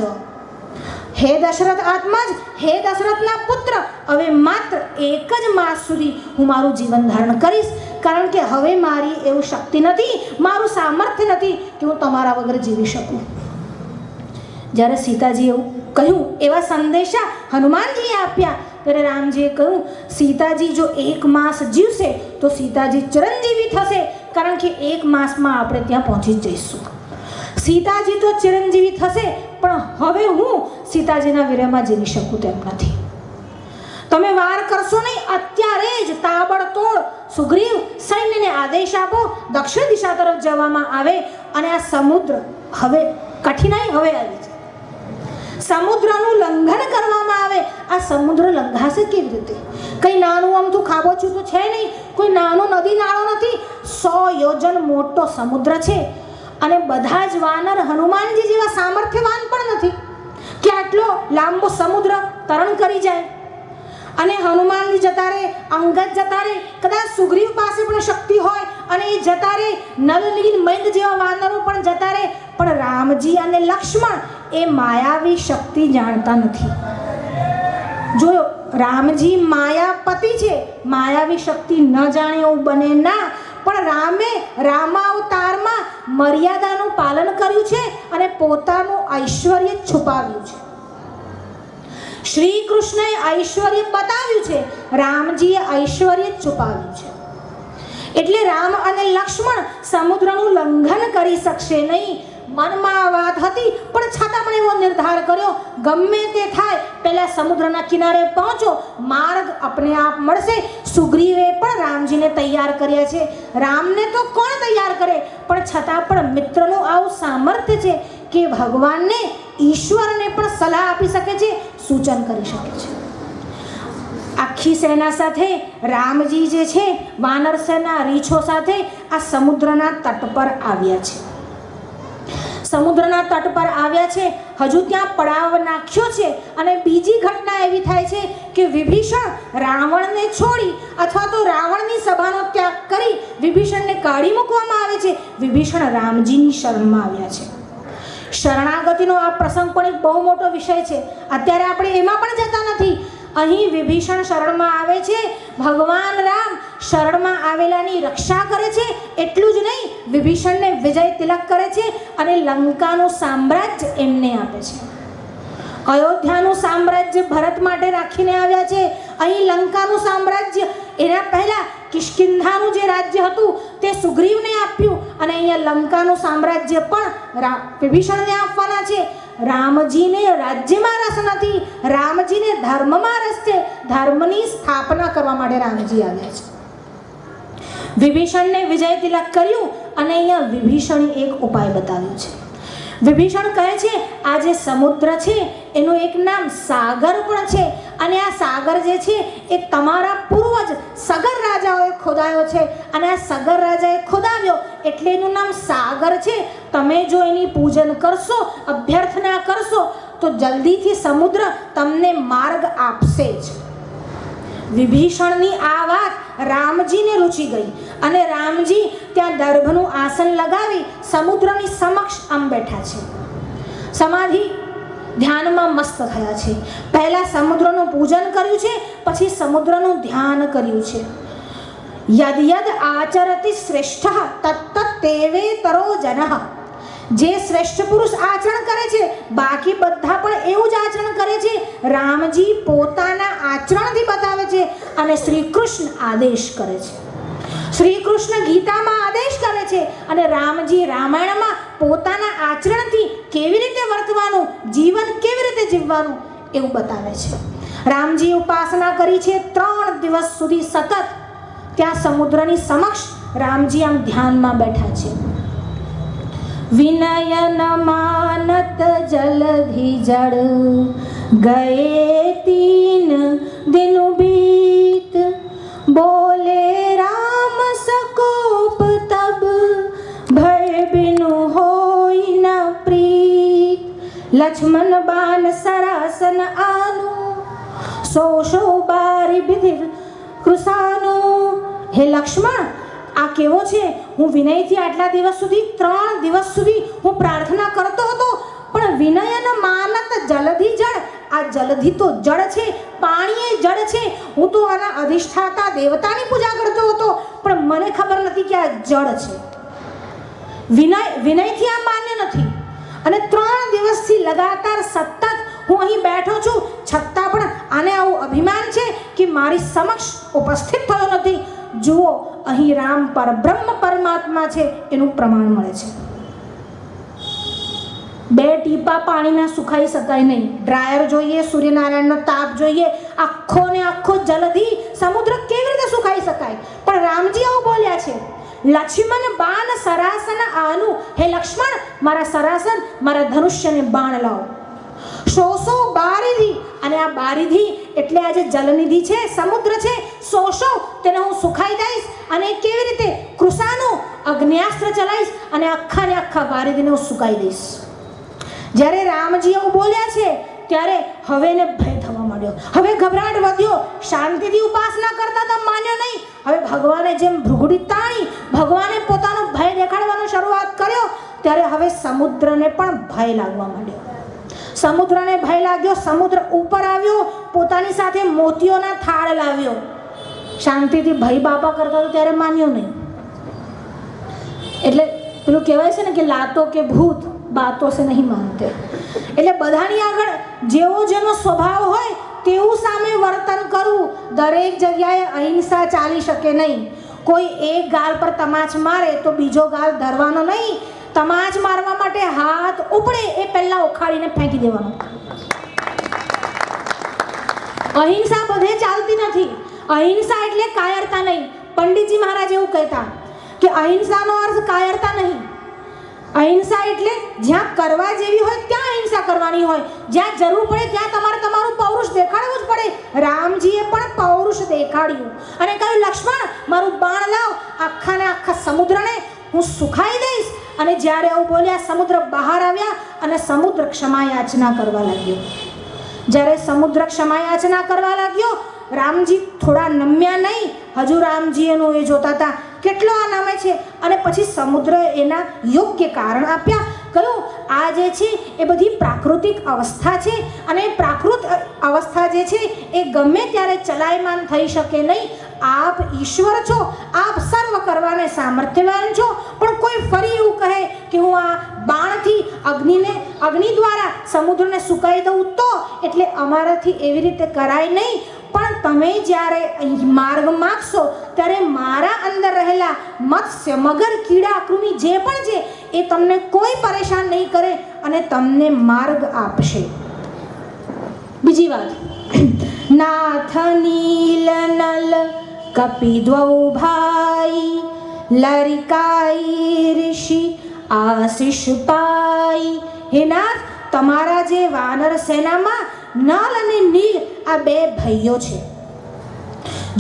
હે દશરથ આત્મજ, હે દશરથના પુત્ર, હવે માત્ર એક જ માસ સુધી હું મારું જીવન ધારણ કરીશ. કારણ કે હવે મારી એવું શક્તિ નથી, મારું સામર્થ્ય નથી કે હું તમારા વગર જીવી શકું. જ્યારે સીતાજી એવું કહ્યું, એવા સંદેશા હનુમાનજીએ આપ્યા, ત્યારે રામજીએ કહ્યું, સીતાજી જો 1 માસ જીવશે તો સીતાજી ચિરંજીવી થશે. કારણ કે 1 માસમાં આપણે ત્યાં પહોંચી જ જઈશું. સીતાજી તો ચિરંજીવી થશે, પણ હવે હું સીતાજીના વિરહમાં જીવી શકું તેમ નથી. તમે વાર કરશો નહીં, અત્યારે જ તાબડતોડ સુગ્રીવ સૈન્યને આદેશ આપો, દક્ષિણ દિશા તરફ જવામાં આવે. અને આ સમુદ્ર હવે કઠિનાઈ હવે આવી છે. સમુદ્રનું લંઘન કરવામાં આવે, આ સમુદ્ર લંઘાશે કેવી રીતે? કંઈ નાનું અમથું ખાબોચું તો છે નહીં, કોઈ નાનો નદી નાળો નથી, 100 યોજન મોટો સમુદ્ર છે. અને બધા જ વાનર હનુમાનજી જેવા સામર્થ્યવાન પણ નથી કે આટલો લાંબો સમુદ્ર તરણ કરી જાય. અને હનુમાનજી જતા રહે, અંગદ જતા રહે, કદાચ સુગ્રીવ પાસે પણ શક્તિ હોય અને એ જતા રહે, નલ નીલ મૈંદ જેવા વાનરો પણ જતા રહે, પણ રામજી અને લક્ષ્મણ એ માયાવી શક્તિ જાણતા નથી. જો રામજી માયાપતિ છે, માયાવી શક્તિ ન જાણે એવું બને ના, પણ રામે રામાવતારમાં મર્યાદાનું પાલન કર્યું છે અને પોતાનું ઐશ્વર્ય છુપાવ્યું છે. શ્રી કૃષ્ણએ ઐશ્વર્ય બતાવ્યું છે, રામજીએ ઐશ્વર્ય છુપાવ્યું છે. એટલે રામ અને લક્ષ્મણ સમુદ્રનું લંઘન કરી શકશે નહીં. મનમાં આ વાત હતી, પણ છતાં પણ એવો નિર્ધાર કર્યો, ગમે તે થાય પહેલા સમુદ્રના કિનારે પહોંચો, માર્ગ અપને આપ મળશે. સુગ્રીવે પણ રામજીને તૈયાર કર્યા છે. રામને તો કોણ તૈયાર કરે, પણ છતાં પણ મિત્રનું આવું સામર્થ્ય છે કે ભગવાનને, ઈશ્વરને પણ સલાહ આપી શકે છે, સૂચન કરી શકે છે. આખી સેના સાથે રામજી જે છે વાનર સેના રીછો સાથે આ સમુદ્રના તટ પર આવ્યા છે. સમુદ્રના તટ પર આવ્યા છે, હજુ ત્યાં પડાવ નાખ્યો છે. અને બીજી ઘટના એવી થાય છે કે વિભીષણ રાવણને છોડી અથવા તો રાવણની સભાનો ત્યાગ કરી વિભીષણને કાઢી મૂકવામાં આવે છે. વિભીષણ રામજીની શરણમાં આવ્યા છે. શરણાગતિનો આ પ્રસંગ પણ એક બહુ મોટો વિષય છે. અત્યારે આપણે એમાં પણ જતા નથી. અહીં વિભીષણ શરણમાં આવે છે, ભગવાન રામ શરણમાં આવેલાની રક્ષા કરે છે. એટલું જ નહીં, વિભીષણને વિજય તિલક કરે છે અને લંકાનું સામ્રાજ્ય એમને આપે છે. અયોધ્યાનું સામ્રાજ્ય ભરત માટે રાખીને આવ્યા છે. અહીં લંકાનું સામ્રાજ્ય, એના પહેલા કિષ્કિંધાનું જે રાજ્ય હતું તે સુગ્રીવને આપ્યું અને અહીંયા લંકાનું સામ્રાજ્ય પણ વિભીષણને આપવાના છે. રામજીને રાજ્યમાં રસ નથી, રામજીને ધર્મમાં રસ છે. ધર્મની સ્થાપના કરવા માટે રામજી આવ્યા છે. વિભીષણને વિજય તિલક કર્યું અને અહીંયા વિભીષણે એક ઉપાય બતાવ્યો છે. વિભીષણ કહે છે આ જે સમુદ્ર છે એનું એક નામ સાગર પણ છે અને આ સાગર જે છે એ તમારા પૂર્વજ સગર રાજાઓએ ખોદાયો છે અને આ સગર રાજાએ ખોદાવ્યો એટલે એનું નામ સાગર છે. તમે જો એની પૂજન કરશો, અભ્યર્થના કરશો તો જલ્દીથી સમુદ્ર તમને માર્ગ આપશે જ. વિભીષણની આ વાત રામજીને રૂચી ગઈ અને રામજી ત્યાં દર્ભનું આસન લગાવી સમુદ્રની સમક્ષ આમ બેઠા છે. સમાધિ ધ્યાનમાં મસ્ત થયા છે. પહેલા સમુદ્રનું પૂજન કર્યું છે, પછી સમુદ્રનું ધ્યાન કર્યું છે. યદ યદ આચરતિ શ્રેષ્ઠ તત્ત તેવેતરો જનઃ. જે શ્રેષ્ઠ પુરુષ આચરણ કરે છે બાકી બધા પણ એવું જ આચરણ કરે છે. રામજી પોતાના આચરણથી બતાવે છે અને શ્રી કૃષ્ણ આદેશ કરે છે. શ્રી કૃષ્ણ ગીતામાં આદેશ કરે છે અને રામજી રામાયણમાં પોતાના આચરણથી કેવી રીતે વર્તવાનું, જીવન કેવી રીતે જીવવાનું એવું બતાવે છે. રામજી ઉપાસના કરી છે 3 દિવસ સુધી સતત. ત્યાં સમુદ્રની સમક્ષ રામજી આમ ધ્યાનમાં બેઠા છે. વિનયન માનત જલધિ જળ ગયે 3 દિન બીત બોલે રામ સકોપ તબ ભય બિनु હોઈ ન પ્રીત લક્ષ્મણ બાન સરાસન આનુ સોશો બારી બિધિર કૃષાનું. હે લક્ષ્મણ, આ કેવો છે? હું વિનયથી આટલા દિવસ સુધી 3 દિવસ સુધી હું પ્રાર્થના કરતો હતો, પણ વિનયન માનત જલધિ જળ. આ જલધિ તો જળ છે, પાણી એ જળ છે. હું તો આના અધિષ્ઠાતા દેવતાની પૂજા કરતો હતો, પણ મને ખબર નથી કે આ જળ છે. વિનયથી આ માન્ય નથી. અને 3 દિવસથી લગાતાર સતત હું અહીં બેઠો છું, છતાં પણ આને આવું અભિમાન છે કે મારી સમક્ષ ઉપસ્થિત થયો નથી. જુઓ, અહીં રામ પરબ્રહ્મ પરમાત્મા છે એનું પ્રમાણ મળે છે. 2 ટીપા પાણીના સુખાઈ શકાય નહીં. ડ્રાયર જોઈએ, સૂર્યનારાયણનો તાપ જોઈએ, આખો ને આખો જલધિ સમુદ્ર કેવી રીતે સુખાઈ શકાય? પણ રામજી આવું બોલ્યા છે, લક્ષ્મણ બાણ સરાસન આનુ. હે લક્ષ્મણ, મારા સરાસન, મારા ધનુષ્યને બાણ લાવો. શોષો બારિધિ, અને આ બારિધિ એટલે આ જે જલનિધિ છે, સમુદ્ર છે, શોષો તેને હું સુખાઈ દઈશ. અને કેવી રીતે? કૃષાનું અગ્ન્યાસ્ત્ર ચલાવીશ અને આખા ને આખા બારિધિને હું સુકાઈ દઈશ. જ્યારે રામજી એવું બોલ્યા છે ત્યારે હવે એને ભય થવા માંડ્યો, હવે ગભરાટ વધ્યો. શાંતિથી ઉપાસના કરતા તો માન્યો નહીં. હવે ભગવાને જેમ ભૃગુડી તાણી ભગવાને પોતાનો ભય દેખાડવાનો શરૂઆત કર્યો ત્યારે હવે સમુદ્રને પણ ભય લાગવા માંડ્યો. સમુદ્રને ભય લાગ્યો. સમુદ્ર ઉપર આવ્યો, પોતાની સાથે મોતીઓના થાળ લાવ્યો. શાંતિથી ભય બાપા કરતા તો ત્યારે માન્યો નહીં. એટલે પેલું કહેવાય છે ને કે લાતો કે ભૂત બાતો સે નહીં માનતે. એટલે બધાની આગળ જેવો જેનો સ્વભાવ હોય તેવું સામે વર્તન કરવું. દરેક જગ્યાએ અહિંસા ચાલી શકે નહીં. કોઈ એક ગાલ પર તમાચ મારે તો બીજો ગાલ ધરવાનો નહીં. તમાચ મારવા માટે હાથ ઉપડે એ પહેલા ઉખાડીને ફેંકી દેવાનો. અહિંસા બધે ચાલતી નથી. અહિંસા એટલે કાયરતા નહીં. પંડિતજી મહારાજ એવું કહેતા કે અહિંસાનો અર્થ કાયરતા નહીં. અહિંસા એટલે જ્યાં કરવા જેવી હોય ત્યાં અહિંસા કરવાની હોય. જ્યાં જરૂર પડે ત્યાં તમારે તમારું પૌરુષ દેખાડવું જ પડે. રામજીએ પણ પૌરુષ દેખાડ્યું અને કહ્યું, લક્ષ્મણ મારું બાણ લાવ, આખા ને આખા સમુદ્રને હું સુખાઈ દઈશ. અને જ્યારે આવું બોલ્યા સમુદ્ર બહાર આવ્યા અને સમુદ્ર ક્ષમાયાચના કરવા લાગ્યો. જ્યારે સમુદ્ર ક્ષમાયાચના કરવા લાગ્યો રામજી થોડા નમ્યા નહીં. હજુ રામજી એનું એ જોતા હતા કેટલો આ નમે છે. અને પછી સમુદ્ર એના યોગ્ય કારણ આપ્યા. કહ્યું આ જે છે એ બધી પ્રાકૃતિક અવસ્થા છે અને પ્રાકૃત અવસ્થા જે છે એ ગમે ત્યારે ચલાયમાન થઈ શકે નહીં. આપ ઈશ્વર છો, આપ સર્વ કરવાને સામર્થ્યવાન છો. પણ કોઈ ફરી એવું કહે કે હું આ બાણથી અગ્નિ દ્વારા સમુદ્રને સુકાઈ દઉં તો એટલે અમારાથી એવી રીતે કરાય નહીં. પણ તમે જ્યારે માર્ગ માગશો ત્યારે મારા અંદર રહેલા મત્સ્ય, મગર, કીડા, કૃમિ જે પણ છે એ તમને કોઈ પરેશાન નહીં કરે અને તમને માર્ગ આપશે. બીજી વાત, નાથ નીલ નલ કપિ દ્વૌ ભાઈ લરિકાઈ ઋષિ આશીષ પાઈ. હે નાથ, તમારા જે વાનર સેનામાં નલ અને નીલ આ બે ભાઈઓ છે.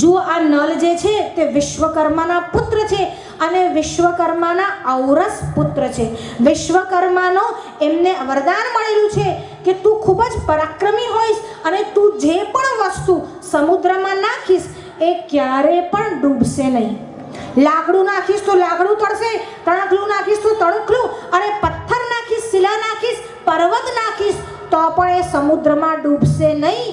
જુઓ આ નલ જે છે તે વિશ્વકર્માના પુત્ર છે અને વિશ્વકર્માના ઔરસ પુત્ર છે. વિશ્વકર્માનો એમને વરદાન મળેલું છે કે તું ખૂબ જ પરાક્રમી હોઈશ અને તું જે પણ વસ્તુ સમુદ્રમાં નાખીશ એ ક્યારે પણ ડૂબશે નહીં. લાકડું નાખીશ તો લાકડું તળશે, તણખલું નાખીશ તો તણખલું, અને પથ્થર નાખીશ, શિલા નાખીશ, પર્વત નાખીશ તો પણ એ સમુદ્રમાં ડૂબશે નહીં.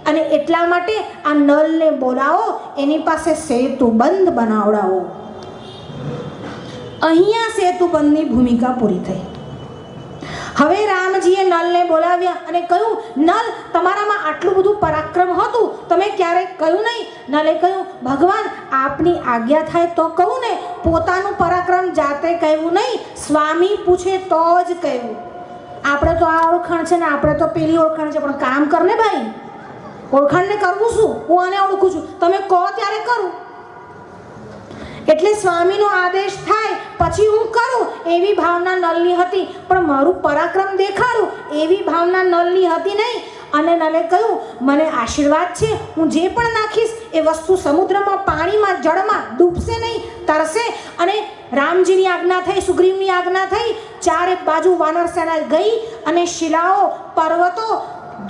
અને એટલા માટે આ નલને બોલાવો, એની પાસે સેતુબંધ બનાવડાવો. અહીંયા સેતુબંધની ભૂમિકા પૂરી થઈ. હવે રામજીએ નલને બોલાવ્યા અને કહ્યું, નલ તમારામાં આટલું બધું પરાક્રમ હતું, તમે ક્યારેક કહ્યું નહીં. નલે કહ્યું, ભગવાન આપની આજ્ઞા થાય તો કહું ને, પોતાનું પરાક્રમ જાતે કહેવું નહીં, સ્વામી પૂછે તો જ કહેવું. આપણે તો આ ઓળખાણ છે ને આપણે તો પેલી ઓળખાણ છે, પણ કામ કર ને ભાઈ. ઓળખાણને કરવું શું? હું આને ઓળખું છું, તમે કહો ત્યારે કરું. એટલે સ્વામીનો આદેશ થાય પછી હું કરું એવી ભાવના નલની હતી. પણ મારું પરાક્રમ દેખાડું એવી ભાવના નલની હતી નહીં. અને નલે કહ્યું, મને આશીર્વાદ છે, હું જે પણ નાખીશ એ વસ્તુ સમુદ્રમાં, પાણીમાં, જળમાં ડૂબશે નહીં, તરશે. અને રામજીની આજ્ઞા થઈ, સુગ્રીવની આજ્ઞા થઈ. ચારે બાજુ વાનર સેના ગઈ અને શિલાઓ, પર્વતો,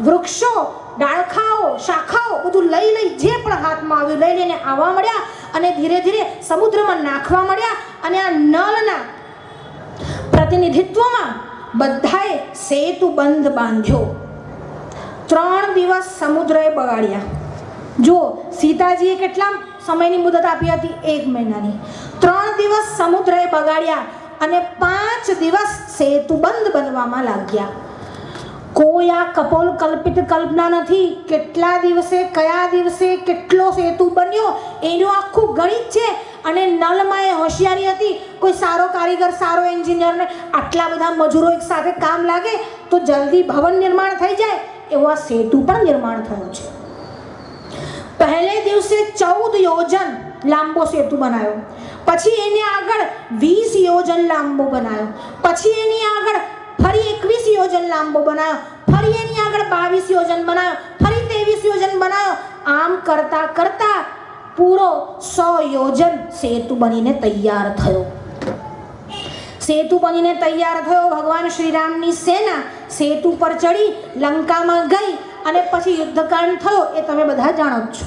વૃક્ષો, ડાળખાઓ, શાખાઓ બધું લઈ જે પણ હાથમાં આવ્યું લઈ લઈને આવવા મળ્યા અને ધીરે ધીરે સમુદ્રમાં નાખવા મળ્યા. અને આ નલના પ્રતિનિધિત્વમાં બધાએ સેતુબંધ બાંધ્યો. 3 દિવસ સમુદ્રએ બગાડ્યા. જો સીતાજીએ કેટલા સમયની મુદત આપી હતી? 1 મહિનાની. 3 દિવસ સમુદ્રએ બગાડ્યા અને 5 દિવસ સેતુબંધ બનવામાં લાગ્યા. કોઈ આ કપોલ કલ્પિત કલ્પના નથી. કેટલા દિવસે, કયા દિવસે કેટલો સેતુ બન્યો એનું આખું ગણિત છે. અને નલમાં એ હોશિયારી હતી. કોઈ સારો કારીગર, સારો એન્જિનિયરને આટલા બધા મજૂરો એક સાથે કામ લાગે તો જલ્દી ભવન નિર્માણ થઈ જાય. એવો આ સેતુ પણ નિર્માણ થયો છે. પહેલે દિવસે 14 યોજન લાંબો સેતુ બનાવ્યો. પછી એની આગળ 20 યોજન લાંબો બનાવ્યો. પછી એની આગળ ફરી 21 યોજન લાંબો બનાવ્યો, ફરી એની આગળ 22 યોજન બનાવ્યો, ફરી 23 યોજન બનાવ્યો. આમ કરતા કરતા પૂરો 100 યોજન સેતુ બનીને તૈયાર થયો. સેતુ બનીને તૈયાર થયો. ભગવાન શ્રીરામની સેના સેતુ પર ચડી લંકામાં ગઈ અને પછી યુદ્ધકાંડ થયો એ તમે બધા જાણો જ છો.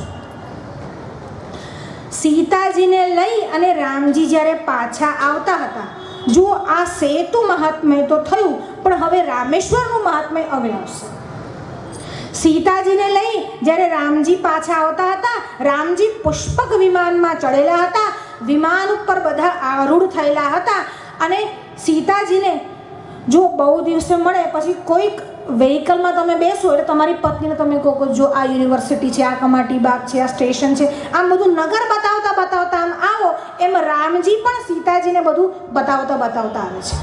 સીતાજીને લઈ અને રામજી જ્યારે પાછા આવતા હતા, જો આ સેતુ મહાત્મ્ય તો થયું, પણ હવે રામેશ્વરનું મહાત્મ્ય હવે આવશે. સીતાજીને લઈ જ્યારે રામજી પાછા આવતા હતા, રામજી પુષ્પક વિમાનમાં ચડેલા હતા, વિમાન ઉપર બધા આરૂઢ થયેલા હતા. અને સીતાજીને જો બહુ દિવસે મળે પછી કોઈક વ્હીકલમાં તમે બેસો એટલે તમારી પત્નીને તમે કહો કે જો આ યુનિવર્સિટી છે, આ કમાટી બાગ છે, આ સ્ટેશન છે, આમ બધું નગર બતાવતા બતાવતા આમ આવો, એમ રામજી પણ સીતાજીને બધું બતાવતા બતાવતા આવે છે.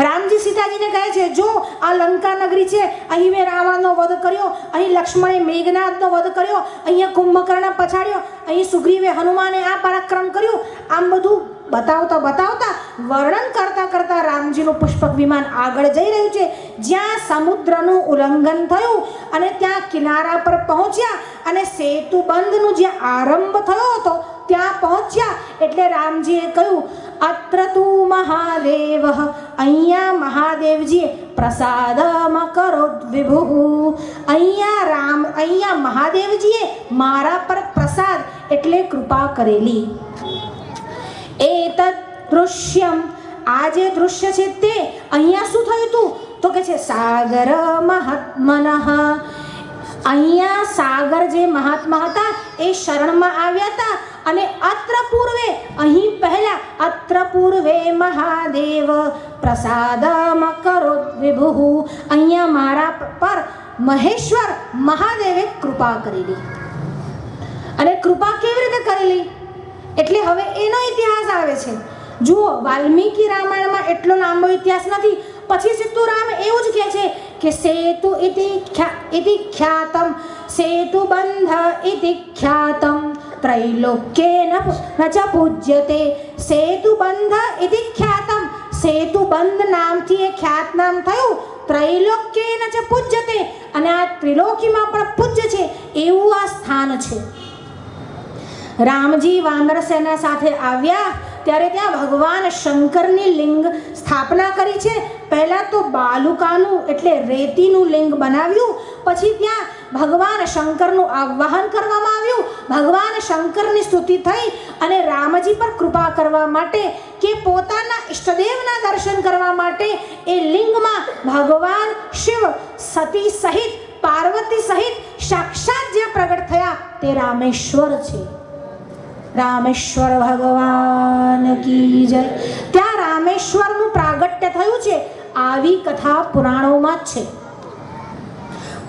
રામજી સીતાજીને કહે છે, જો આ લંકા નગરી છે, અહીં મેં રાવણનો વધ કર્યો, અહીં લક્ષ્મણે મેઘનાદનો વધ કર્યો, અહીંયા કુંભકર્ણ પછાડ્યો, અહીં સુગ્રીવે હનુમાને આ પરાક્રમ કર્યું. આમ બધું બતાવતા બતાવતા વર્ણન કરતા કરતા રામજીનું પુષ્પક વિમાન આગળ જઈ રહ્યું છે. જ્યાં સમુદ્રનું ઉલ્લંઘન થયું અને ત્યાં કિનારા પર પહોંચ્યા અને સેતુ બંધનું જ્યાં આરંભ થયો હતો ત્યાં પહોંચ્યા એટલે રામજીએ કહ્યું, અત્ર તું મહાદેવ, અહીંયા મહાદેવજીએ પ્રસાદમ કરો વિભુ. અહીંયા મહાદેવજીએ મારા પર પ્રસાદ એટલે કૃપા કરેલી. એતદ દૃશ્યમ, આ જે દૃશ્ય છે તે અહીંયા શું થયું હતું તો કે છે સાગર મહાત્મનઃ. અહીંયા સાગર જે મહાત્મા હતા એ શરણમાં આવ્યા હતા અને અત્ર પૂર્વે, અહીં પહેલા, અત્ર પૂર્વે મહાદેવ પ્રસાદમ કરો વિભુ, અહીંયા મારા પર મહેશ્વર મહાદેવે કૃપા કરેલી. અને કૃપા કેવી રીતે કરેલી એટલે હવે એનો ઇતિહાસ આવે છે. જુઓ, વાલ્મીકી રામાયણમાં એટલો લાંબો ઇતિહાસ નથી. પછી સીધું રામ એવું જ કહે છે કે સેતુ ઇતિ ખ્યાતમ, સેતુ બંધ ઇતિ ખ્યાતમ, ત્રૈલોક્યેન ન ચ પૂજ્યતે. સેતુ બંધ ઇતિ ખ્યાતમ, સેતુ બંધ નામથી એ ખ્યાત નામ થયું. ત્રૈલોક્યેન ચ પૂજ્યતે, અને આ ત્રિલોકીમાં પણ પૂજ્ય છે એવું આ સ્થાન છે. રામજી વાનર સેના સાથે આવ્યા ત્યારે ત્યાં ભગવાન શંકરની લિંગ સ્થાપના કરી છે. પહેલાં તો બાલુકાનું એટલે રેતીનું લિંગ બનાવ્યું, પછી ત્યાં ભગવાન શંકરનું આવાહન કરવામાં આવ્યું. ભગવાન શંકરની સ્તુતિ થઈ અને રામજી પર કૃપા કરવા માટે કે પોતાના ઈષ્ટદેવના દર્શન કરવા માટે એ લિંગમાં ભગવાન શિવ સતી સહિત, પાર્વતી સહિત સાક્ષાત જે પ્રગટ થયા તે રામેશ્વર છે. રામેશ્વર ભગવાન કી જય. ત્યાં રામેશ્વરનું પ્રાગટ્ય થયું છે. આવી કથા પુરાણોમાં જ છે.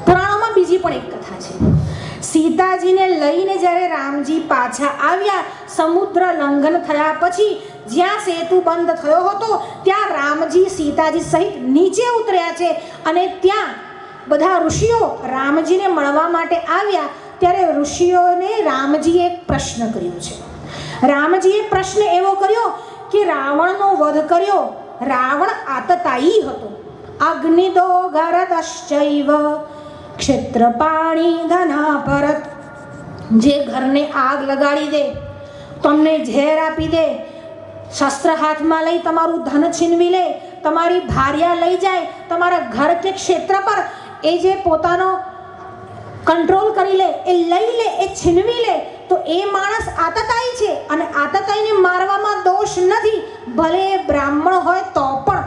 પુરાણોમાં બીજી પણ એક કથા છે. સીતાજીને લઈને જ્યારે રામજી પાછા આવ્યા, સમુદ્ર લંઘન થયા પછી જ્યાં સેતુ બંધ થયો હતો ત્યાં રામજી સીતાજી સહિત નીચે ઉતર્યા છે અને ત્યાં બધા ઋષિઓ રામજીને મળવા માટે આવ્યા. ત્યારે ઋષિઓને રામજીએ એક પ્રશ્ન કર્યો છે. રામજીએ પ્રશ્ન એવો કર્યો કે રાવણનો વધ કર્યો. રાવણ આતતાયી હતો. અગ્નિદો ગરદશ્ચૈવ ક્ષેત્રપાણી ધનાપરત. જે ઘરને આગ લગાડી દે, તમને ઝેર આપી દે, શસ્ત્ર હાથમાં લઈ તમારું ધન છીનવી લે, તમારી ભાર્યા લઈ જાય, તમારા ઘર કે ક્ષેત્ર પર એ જે પોતાનો કંટ્રોલ કરી લે, એ લઈ લે, એ છીનવી લે, તો એ માણસ આતતાયી છે. અને આતતાયીને મારવામાં દોષ નથી, ભલે બ્રાહ્મણ હોય તો પણ.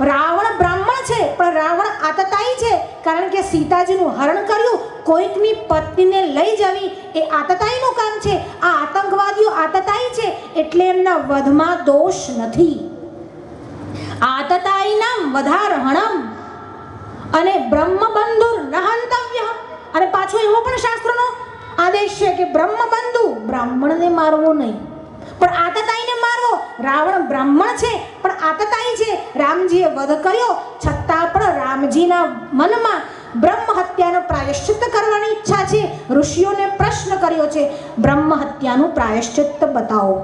રાવણ બ્રાહ્મણ છે પણ રાવણ આતતાયી છે, કારણ કે સીતાજીનું હરણ કર્યું. કોઈકની પત્નીને લઈ જવી એ આતતાયીનું કામ છે. આ આતંકવાદીઓ આતતાયી છે એટલે એમના વધમાં દોષ નથી. આતતાયીનામ વધારહણમ અને બ્રહ્મબંધુર નહંતવ્ય. અને પાછો એવો પણ શાસ્ત્રનો આદેશ છે કે બ્રહ્મબંધુ, બ્રાહ્મણને મારવો નહીં પણ આતતાયીને મારવો. રાવણ બ્રાહ્મણ છે પણ આતતાયી છે. રામજીએ વધ કર્યો છતાં પણ રામજીના મનમાં બ્રહ્મ હત્યાનો પ્રાયશ્ચિત્ત કરવાની ઈચ્છા છે. ઋષિઓને પ્રશ્ન કર્યો છે, બ્રહ્મ હત્યાનું પ્રાયશ્ચિત્ત બતાવો.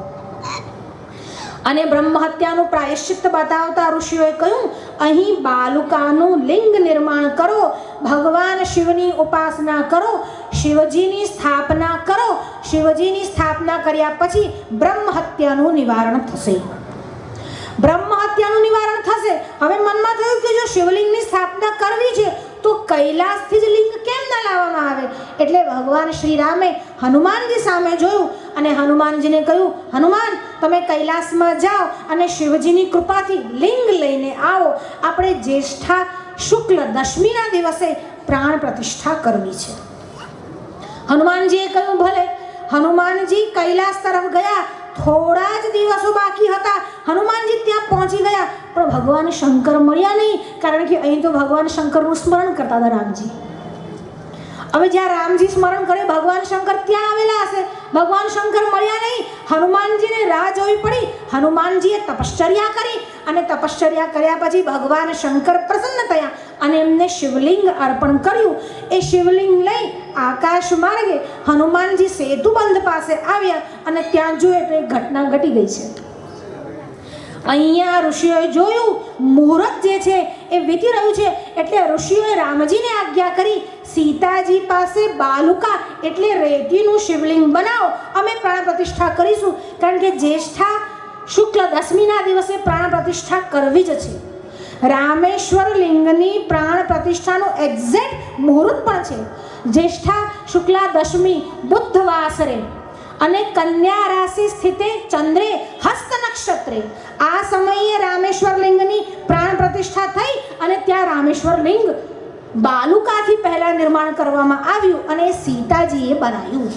અને બ્રહ્મ હત્યાનું પ્રાયશ્ચિત બતાવતા ઋષિઓએ કહ્યું, અહીં બાલુકાનું લિંગ નિર્માણ કરો, ભગવાન શિવની ઉપાસના કરો, શિવજીની સ્થાપના કરો. શિવજીની સ્થાપના કર્યા પછી બ્રહ્મ હત્યાનું નિવારણ થશે. બ્રહ્મ હત્યાનું નિવારણ થશે. હવે મનમાં થયું કે જો શિવલિંગની સ્થાપના કરવી છે તો કૈલાસથી જ લિંગ કેમ ના લાવવામાં આવે? એટલે ભગવાન શ્રી રામે હનુમાનજી સામે જોયું અને હનુમાનજીને કહ્યું, હનુમાન, તમે કૈલાસમાં જાઓ અને શિવજીની કૃપાથી લિંગ લઈને આવો. આપણે જ્યેષ્ઠા શુક્લ દશમીના દિવસે પ્રાણ પ્રતિષ્ઠા કરવી છે. હનુમાનજીએ કહ્યું, ભલે. હનુમાનજી કૈલાસ તરફ ગયા. થોડા જ દિવસો બાકી હતા. હનુમાનજી ત્યાં પહોંચી ગયા, પણ ભગવાન શંકર મળ્યા નહીં, કારણ કે અહીં તો ભગવાન શંકરનું સ્મરણ કરતા હતા રામજી. હવે જ્યાં રામજી સ્મરણ કરે ભગવાન શંકર ત્યાં આવેલા હશે. ભગવાન શંકર મળ્યા નહીં. હનુમાનજીને રાહ જોવી પડી. હનુમાનજીએ તપશ્ચર્યા કરી અને તપશ્ચર્યા કર્યા પછી ભગવાન શંકર પ્રસન્ન થયા અને એમને શિવલિંગ અર્પણ કર્યું. એ શિવલિંગ લઈ આકાશ માર્ગે હનુમાનજી સેતુબંધ પાસે આવ્યા અને ત્યાં જોયે તો એ ઘટના ઘટી ગઈ છે. અહીંયા ઋષિઓએ જોયું મુહૂર્ત જે છે એ વીતી રહ્યું છે, એટલે ઋષિઓએ રામજીને આજ્ઞા કરી, સીતાજી પાસે બાલુકા એટલે રેતીનું શિવલિંગ બનાવો, અમે પ્રાણ પ્રતિષ્ઠા કરીશું. કારણ કે જ્યેષ્ઠા શુક્લ દશમીના દિવસે પ્રાણ પ્રતિષ્ઠા કરવી જ છે. રામેશ્વર લિંગની પ્રાણ પ્રતિષ્ઠાનું એક્ઝેક્ટ મુહૂર્ત પણ છે જ્યેષ્ઠા શુક્લા દશમી બુધવાસરે અને કન્યા રાશિ સ્થિતે ચંદ્રે હસ્ત નક્ષત્રે. આ સમયે રામેશ્વર લિંગની પ્રાણ પ્રતિષ્ઠા થઈ અને ત્યાં રામેશ્વર લિંગ બાલુકાથી પહેલા નિર્માણ કરવામાં આવ્યું અને સીતાજીએ બનાવ્યું.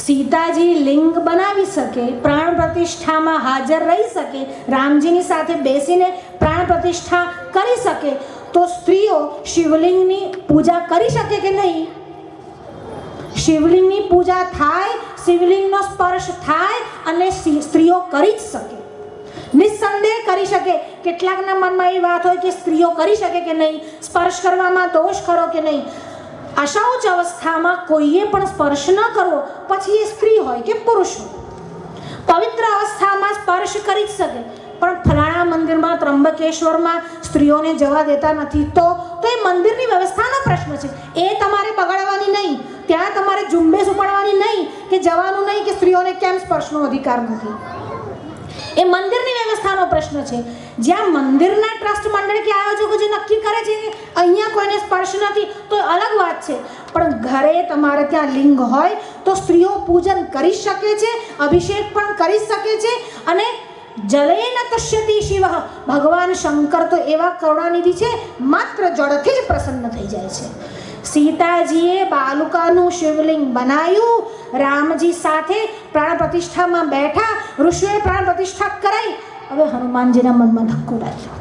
સીતાજી લિંગ બનાવી શકે, પ્રાણ પ્રતિષ્ઠામાં હાજર રહી શકે, રામજીની સાથે બેસીને પ્રાણ પ્રતિષ્ઠા કરી શકે, તો સ્ત્રીઓ શિવલિંગની પૂજા કરી શકે કે નહીં? શિવલિંગની પૂજા થાય, શિવલિંગનો સ્પર્શ થાય અને સ્ત્રીઓ કરી જ શકે, નિસ્સંદેહ કરી શકે. કેટલાકના મનમાં એવી વાત હોય કે સ્ત્રીઓ કરી શકે કે નહીં, સ્પર્શ કરવામાં દોષ ખરો કે નહીં. અશૌચ અવસ્થામાં કોઈએ પણ સ્પર્શ ન કરવો, પછી એ સ્ત્રી હોય કે પુરુષ હોય. પવિત્ર અવસ્થામાં સ્પર્શ કરી જ શકે, પણ ફલાણા મંદિરમાં ત્રંબકેશ્વરમાં સ્ત્રીઓને જવા દેતા નથી, તો એ મંદિરની વ્યવસ્થાનો પ્રશ્ન છે. એ તમારે બગાડવાની નહીં. ત્યાં તમારે ઝુંબેશ ઉપાડવાની નહીં કે જવાનું નહીં કે સ્ત્રીઓને કેમ સ્પર્શનો અધિકાર નથી. એ મંદિરની વ્યવસ્થાનો પ્રશ્ન છે. જ્યાં મંદિરના ટ્રસ્ટ મંડળ કે આયોજકો જે નક્કી કરે છે કે અહીંયા કોઈને સ્પર્શ નથી, તો અલગ વાત છે. પણ ઘરે તમારે ત્યાં લિંગ હોય તો સ્ત્રીઓ પૂજન કરી શકે છે, અભિષેક પણ કરી શકે છે. અને જલેન તુષ્યતિ શિવ, ભગવાન શંકર તો એવા કરુણાનિધિ છે, માત્ર જળથી જ પ્રસન્ન થઈ જાય છે. સીતાજીએ બાલુકાનું શિવલિંગ બનાવ્યું, રામજી સાથે પ્રાણ પ્રતિષ્ઠામાં બેઠા, ઋષિઓએ પ્રાણ પ્રતિષ્ઠા કરાઈ. હવે હનુમાનજીના મનમાં ધક્કો લાગ્યો.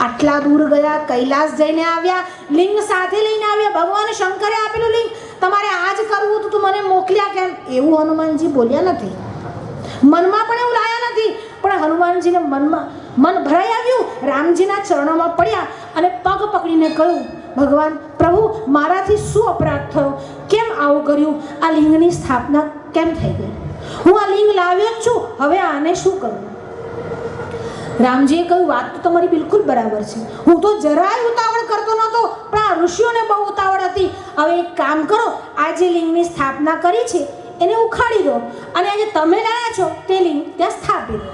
આટલા દૂર ગયા, કૈલાસ જઈને આવ્યા, લિંગ સાથે લઈને આવ્યા, ભગવાન શંકરે આપેલું લિંગ તમારે આજ કરવું તો મને મોકલ્યા કેમ? એવું હનુમાનજી બોલ્યા નથી, મનમાં પણ એવું લાયા નથી. પણ હનુમાનજીને મન ભરાઈ આવ્યું. રામજીના ચરણોમાં પડ્યા અને પગ પકડીને કહ્યું, ભગવાન પ્રભુ, મારાથી શું અપરાધ થયો? કેમ આવું કર્યું? આ લિંગની સ્થાપના કેમ થઈ ગઈ? હું આ લિંગ લાવ્યો જ છું, હવે આને શું કરું? રામજીએ કહ્યું, વાત તો તમારી બિલકુલ બરાબર છે, હું તો જરાય ઉતાવળ કરતો નહોતો, પણ આ ઋષિઓને બહુ ઉતાવળ હતી. હવે એક કામ કરો, આ જે લિંગની સ્થાપના કરી છે એને ઉખાડી દો અને આજે તમે લાયા છો તે લિંગ ત્યાં સ્થાપી દો.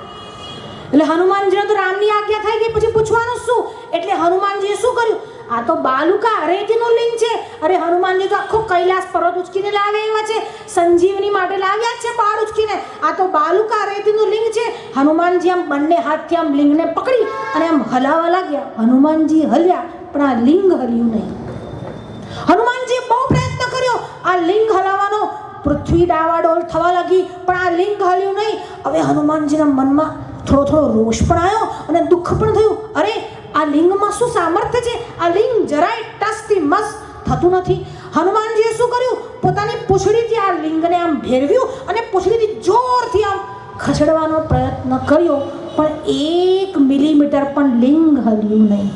એટલે હનુમાનજીને તો રામની આજ્ઞા થઈ ગઈ, પછી પૂછવાનું શું? એટલે હનુમાનજીએ શું કર્યું? આ તો બાલુકા રેતીનું લિંગ છે. અરે હનુમાનજી તો આખો કૈલાસ પર્વત ઉચકીને લાવે એવા છે, સંજીવની માટે લાવ્યા જ છે પહાડ ઉચકીને. આ તો બાલુકા રેતીનું લિંગ છે. હનુમાનજી આમ બંને હાથથી આમ લિંગને પકડી અને આમ હલાવવા લાગ્યા. હનુમાનજી હલ્યા, પણ આ લિંગ હલ્યું નહીં. હનુમાનજીએ બહુ પ્રયત્ન કર્યો આ લિંગ હલાવવાનો, પૃથ્વી ડાવાડોળ થવા લાગી, પણ આ લિંગ હલ્યું નહીં. હવે હનુમાનજીના મનમાં થોડો રોષ પણ આવ્યો અને દુઃખ પણ થયું. અરે, આ લિંગમાં શું સામર્થ્ય છે? આ લિંગ જરાય ટસથી મસ થતું નથી. હનુમાનજીએ શું કર્યું? પોતાની પૂંછડીથી આ લિંગને આમ ભેરવ્યું અને પૂંછડીથી જોરથી આમ ખસેડવાનો પ્રયત્ન કર્યો, પણ 1 મિલીમીટર પણ લિંગ હલ્યું નહીં.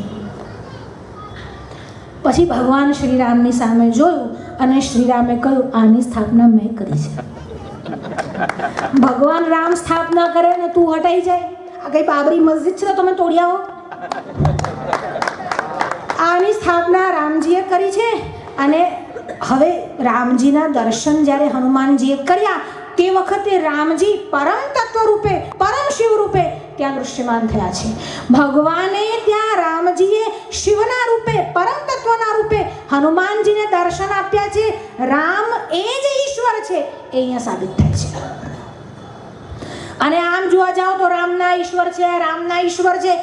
પછી ભગવાન શ્રીરામની સામે જોયું અને શ્રીરામે કહ્યું, આની સ્થાપના મેં કરી છે. ભગવાન રામ સ્થાપના કરે ને તું હટાઈ જાય? આ કઈ બાબરી મસ્જિદ છે તો તમે તોડી આવો? આની સ્થાપના રામજીએ કરી છે. અને હવે રામજીના દર્શન જ્યારે હનુમાનજીએ કર્યા તે વખતે રામજી પરમ તત્વ રૂપે, પરમ શિવ રૂપે ત્યાં દૃશ્યમાન થયા છે. ભગવાને ત્યાં રામજીએ શિવના રૂપે, પરમ તત્વના રૂપે હનુમાનજીને દર્શન આપ્યા છે. રામ એ જ ઈશ્વર છે એ અહીંયા સાબિત થાય છે. અને આમ જોવા જાઓ તો રામના ઈશ્વર છે, રામના ઈશ્વર છે.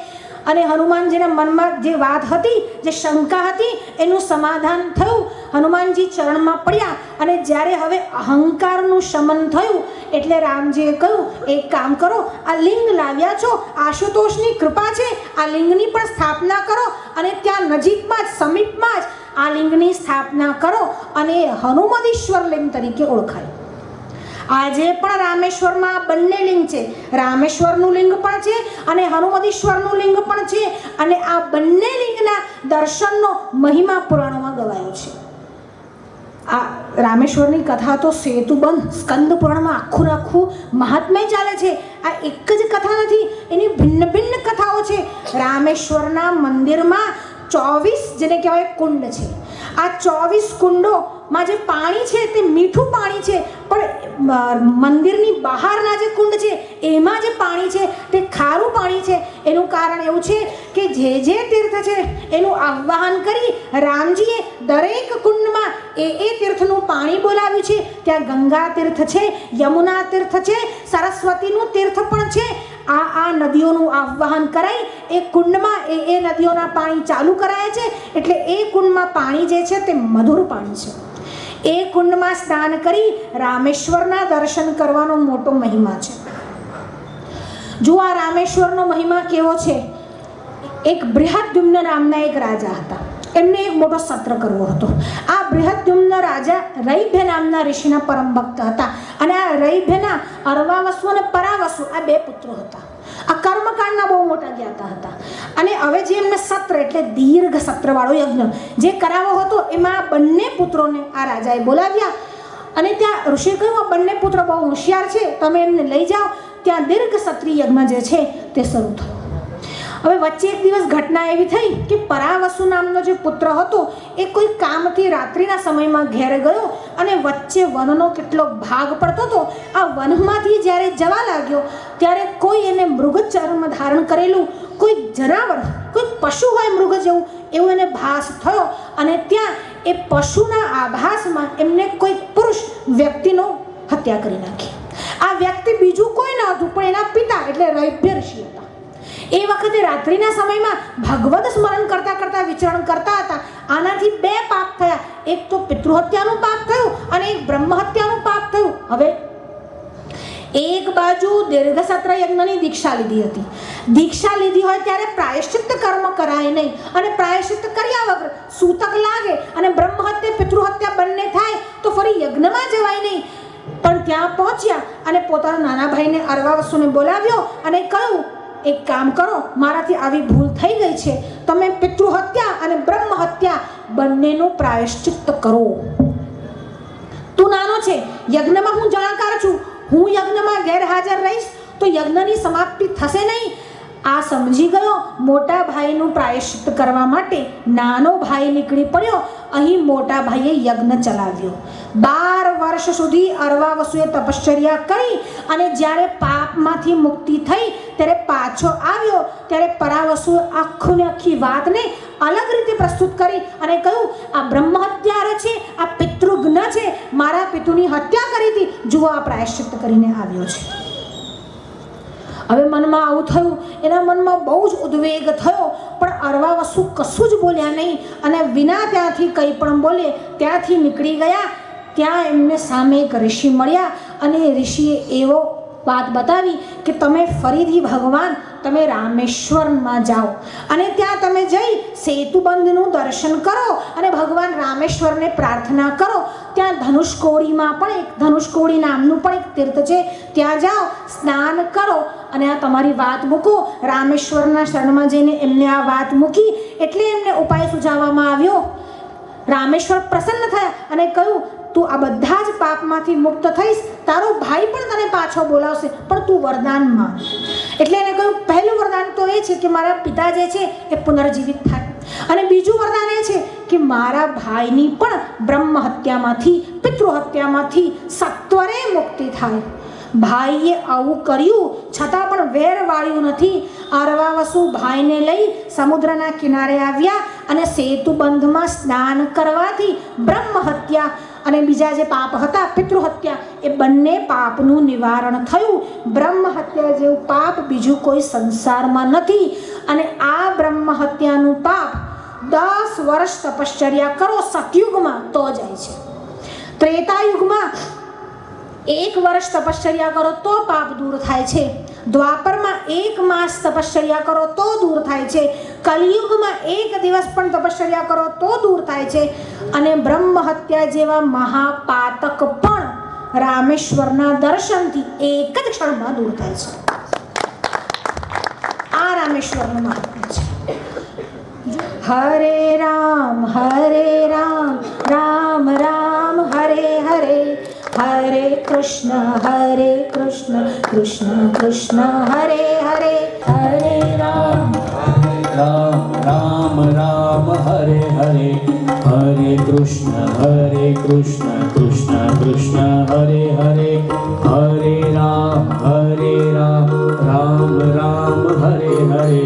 અને હનુમાનજીના મનમાં જે વાત હતી, જે શંકા હતી, એનું સમાધાન થયું. હનુમાનજી ચરણમાં પડ્યા અને જ્યારે હવે અહંકારનું શમન થયું એટલે રામજીએ કહ્યું, એક કામ કરો, આ લિંગ લાવ્યા છો, આશુતોષની કૃપા છે, આ લિંગની પણ સ્થાપના કરો અને ત્યાં નજીકમાં જ, સમીપમાં જ આ લિંગની સ્થાપના કરો અને હનુમદીશ્વર લિંગ તરીકે ઓળખાય. આજે પણ રામેશ્વરમાં બંને લિંગ છે. રામેશ્વરનું લિંગ પણ છે અને હનુમદીશ્વરનું લિંગ પણ છે. અને આ બંને લિંગના દર્શનનો મહિમા પુરાણોમાં ગવાયો છે. આ રામેશ્વરની કથા તો સેતુબંધ સ્કંદ પુરાણમાં આખું મહાત્મ્ય ચાલે છે. આ એક જ કથા નથી, એની ભિન્ન ભિન્ન કથાઓ છે. રામેશ્વરના મંદિરમાં 24 જેને કહેવાય કુંડ છે. આ 24 કુંડોમાં જે પાણી છે તે મીઠું પાણી છે, પણ મંદિરની બહારના જે કુંડ છે એમાં જે પાણી છે તે ખારું પાણી છે. એનું કારણ એવું છે કે જે તીર્થ છે એનું આવાહન કરી રામજીએ દરેક કુંડમાં એ તીર્થનું પાણી બોલાવ્યું છે. ત્યાં ગંગા તીર્થ છે, યમુના તીર્થ છે, સરસ્વતીનું તીર્થ પણ છે. આ નદીઓનું આવાહન કરાય એ કુંડમાં એ નદીઓના પાણી ચાલુ કરાય છે. એટલે એ કુંડમાં પાણી જે છે તે મધુર પાણી છે. એ કુંડમાં સ્નાન કરી રામેશ્વરના દર્શન કરવાનો મોટો મહિમા છે. જો આ રામેશ્વરનો મહિમા કેવો છે. એક બૃહદ્યુમ્ન નામના એક રાજા હતા. એમને એક મોટો સત્ર કરવો હતો. આ બૃહદ્યુમ્ન રાજા રૈભ્ય નામના ઋષિના પરમ ભક્ત હતા. અને આ રૈભ્યના અર્વાવસુ અને પરાવસુ આ 2 પુત્રો હતા. આ કર્મકાંડના બહુ મોટા જ્ઞાતા હતા. અને હવે જે એમને સત્ર એટલે દીર્ઘ સત્રવાળો યજ્ઞ જે કરાવો હતો એમાં આ બંને પુત્રોને આ રાજાએ બોલાવ્યા. અને ત્યાં ઋષિએ કહ્યું, આ બંને પુત્રો બહુ હોશિયાર છે, તમે એમને લઈ જાઓ. ત્યાં દીર્ઘ સત્રી યજ્ઞ જે છે તે શરૂ થયો. હવે વચ્ચે એક દિવસ ઘટના એવી થઈ કે પરાવસુ નામનો જે પુત્ર હતો એ કોઈ કામથી રાત્રિના સમયમાં ઘેર ગયો અને વચ્ચે વનનો કેટલો ભાગ પડતો હતો. આ વનમાંથી જ્યારે જવા લાગ્યો ત્યારે કોઈ એને મૃગચર્મ ધારણ કરેલું કોઈ જનાવર, કોઈ પશુ હોય મૃગ જેવું, એવું એને ભાસ થયો. અને ત્યાં એ પશુના આભાસમાં એમને કોઈ પુરુષ વ્યક્તિનો હત્યા કરી નાખી. આ વ્યક્તિ બીજું કોઈ ન હતું પણ એના પિતા એટલે રૈભ્ય ઋષિ હતા. એ વખતે રાત્રિના સમયમાં ભગવદ સ્મરણ કરતા કરતા વિચરણ કરતા હતા. આનાથી 2 પાપ થયા. એક તો પિતૃહત્યાનું પાપ થયું અને એક બ્રહ્મહત્યાનું પાપ થયું. હવે એક બાજુ દીર્ઘ સત્ર યજ્ઞની દીક્ષા લીધી હતી. દીક્ષા લીધી હોય ત્યારે પ્રાયશ્ચિત્ત કર્મ કરાય નહીં. અને પ્રાયશ્ચિત્ત કર્યા વગર સૂતક લાગે અને બ્રહ્મહત્યા પિતૃહત્યા બંને થાય તો ફરી યજ્ઞમાં જવાય નહીં. પણ ત્યાં પહોંચ્યા અને પોતાના નાના ભાઈને અર્વાવસુને બોલાવ્યો અને કહ્યું, એક કામ કરો, મારાથી આવી ભૂલ થઈ ગઈ છે, તમે પિતૃહત્યા અને બ્રહ્મહત્યા બંનેનું પ્રાયશ્ચિત્ત કરો. તું નાનો છે, યજ્ઞમાં હું જાણકાર છું, હું યજ્ઞમાં ગેરહાજર રહીશ તો યજ્ઞની સમાપ્તિ થશે નહીં. આ સમજી ગયો. મોટા ભાઈનું પ્રાયશ્ચિત્ત કરવા માટે નાનો ભાઈ નીકળી પડ્યો. અહીં મોટા ભાઈએ યજ્ઞ ચલાવ્યો. 12 વર્ષ સુધી અર્વાવસુએ તપશ્ચર્યા કરી અને જ્યારે પાપમાંથી મુક્તિ થઈ ત્યારે પાછો આવ્યો ત્યારે પરાવસુએ આખી વાતને અલગ રીતે પ્રસ્તુત કરી અને કહ્યું, આ બ્રહ્મહત્યાર છે, આ પિતૃઘ્ન છે, મારા પિતુની હત્યા કરી હતી, જુઓ આ પ્રાયશ્ચિત્ત કરીને આવ્યો છે. હવે મનમાં આવું થયું. એના મનમાં બહુ જ ઉદ્વેગ થયો. પણ અર્વાવસુ કશું જ બોલ્યા નહીં અને વિના ત્યાંથી કંઈ પણ બોલે ત્યાંથી નીકળી ગયા. ત્યાં એમને સામે એક ઋષિ મળ્યા અને ઋષિએ એવો વાત બતાવી કે તમે ફરીથી ભગવાન તમે રામેશ્વરમાં જાઓ અને ત્યાં તમે જઈ સેતુબંધનું દર્શન કરો અને ભગવાન રામેશ્વરને પ્રાર્થના કરો. ત્યાં ધનુષકોડીમાં પણ એક ધનુષકોડી નામનું પણ એક તીર્થ છે, ત્યાં જાઓ, સ્નાન કરો અને આ તમારી વાત મૂકો. રામેશ્વરના શરણમાં જઈને એમને આ વાત મૂકી એટલે એમને ઉપાય સુઝાવવામાં આવ્યો. રામેશ્વર પ્રસન્ન થયા અને કહ્યું, તું આ બધા જ પાપમાંથી મુક્ત થઈશ, તારો ભાઈ પણ તને પાછો બોલાવશે, પણ તું વરદાન માંગ. એટલે એને કહ્યું પહેલું વરદાન તો એ છે કે મારા પિતા જે છે એ પુનર્જીવિત થાય, અને બીજું વરદાન એ છે કે મારા ભાઈની પણ બ્રહ્મ હત્યામાંથી, પિતૃ હત્યામાંથી સત્વરે મુક્તિ થાય. ભાઈએ આવું કર્યું છતાં પણ વેર વાળ્યું નથી. અરવાવસુ ભાઈને લઈ સમુદ્રના કિનારે આવ્યા અને સેતુ બંધમાં સ્નાન કરવાથી બ્રહ્મ હત્યા અને બીજા જે પાપ હતા પિતૃ હત્યા એ બંને પાપનું નિવારણ થયું. બ્રહ્મ હત્યા જેવું પાપ બીજું કોઈ સંસારમાં નથી. અને આ બ્રહ્મ હત્યાનું પાપ 10 વર્ષ તપશ્ચર્યા કરો સતયુગમાં તો જાય છે. ત્રેતાયુગમાં 1 વર્ષ તપશ્ચર્યા કરો તો પાપ દૂર થાય છે. દ્વાપરમાં 1 માસ તપશ્ચર્યા કરો તો દૂર થાય છે. કલિયુગમાં 1 દિવસ પણ તપશ્ચર્યા કરો તો દૂર થાય છે. અને બ્રહ્મ હત્યા જેવા મહાપાતક પણ રામેશ્વરના દર્શનથી એક જ ક્ષણમાં દૂર થાય છે. આ રામેશ્વરનું મહાત્મ્ય છે. હરે રામ રામ રામ હરે હરે, હરે કૃષ્ણ કૃષ્ણ કૃષ્ણ હરે હરે. હરે રામ રામ હરે હરે, હરે કૃષ્ણ કૃષ્ણ કૃષ્ણ હરે હરે. હરે રામ રામ હરે હરે,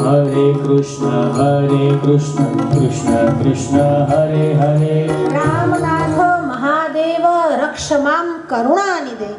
હરે કૃષ્ણ કૃષ્ણ કૃષ્ણ હરે હરે. રામનાથ મહાદેવ રક્ષમામ કરુણાનિધે.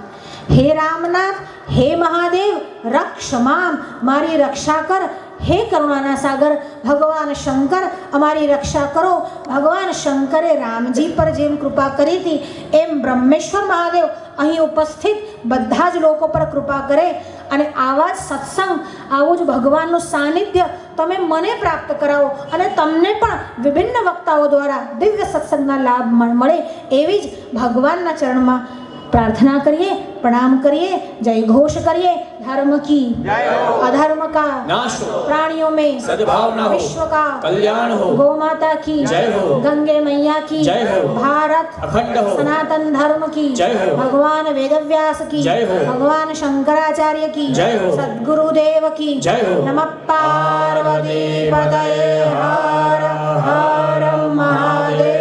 હે રામનાથ, હે મહાદેવ રક્ષમામ, મારી રક્ષા કર. હે કરુણાના સાગર ભગવાન શંકર, અમારી રક્ષા કરો. ભગવાન શંકરે રામજી પર જેમ કૃપા કરી હતી એમ બ્રહ્મેશ્વર મહાદેવ અહીં ઉપસ્થિત બધા જ લોકો પર કૃપા કરે. અને આવા જ સત્સંગ, આવું જ ભગવાનનું સાનિધ્ય તમે મને પ્રાપ્ત કરાવો અને તમને પણ વિભિન્ન વક્તાઓ દ્વારા દિવ્ય સત્સંગના લાભ મળે એવી જ ભગવાનના ચરણમાં प्रार्थना करिए, प्रणाम करिए, जय घोष करिए। धर्म की अधर्म का नाश हो, प्राणियों में सद्भावना हो, विश्व का कल्याण हो, गौ माता की जय हो, गंगे मैया की जय हो, भारत अखंड हो, सनातन धर्म की जय हो, भगवान वेदव्यास की जय हो, भगवान शंकराचार्य की जय हो, सद्गुरुदेव की जय हो। नमः पार्वती पतये हर हर महादेव।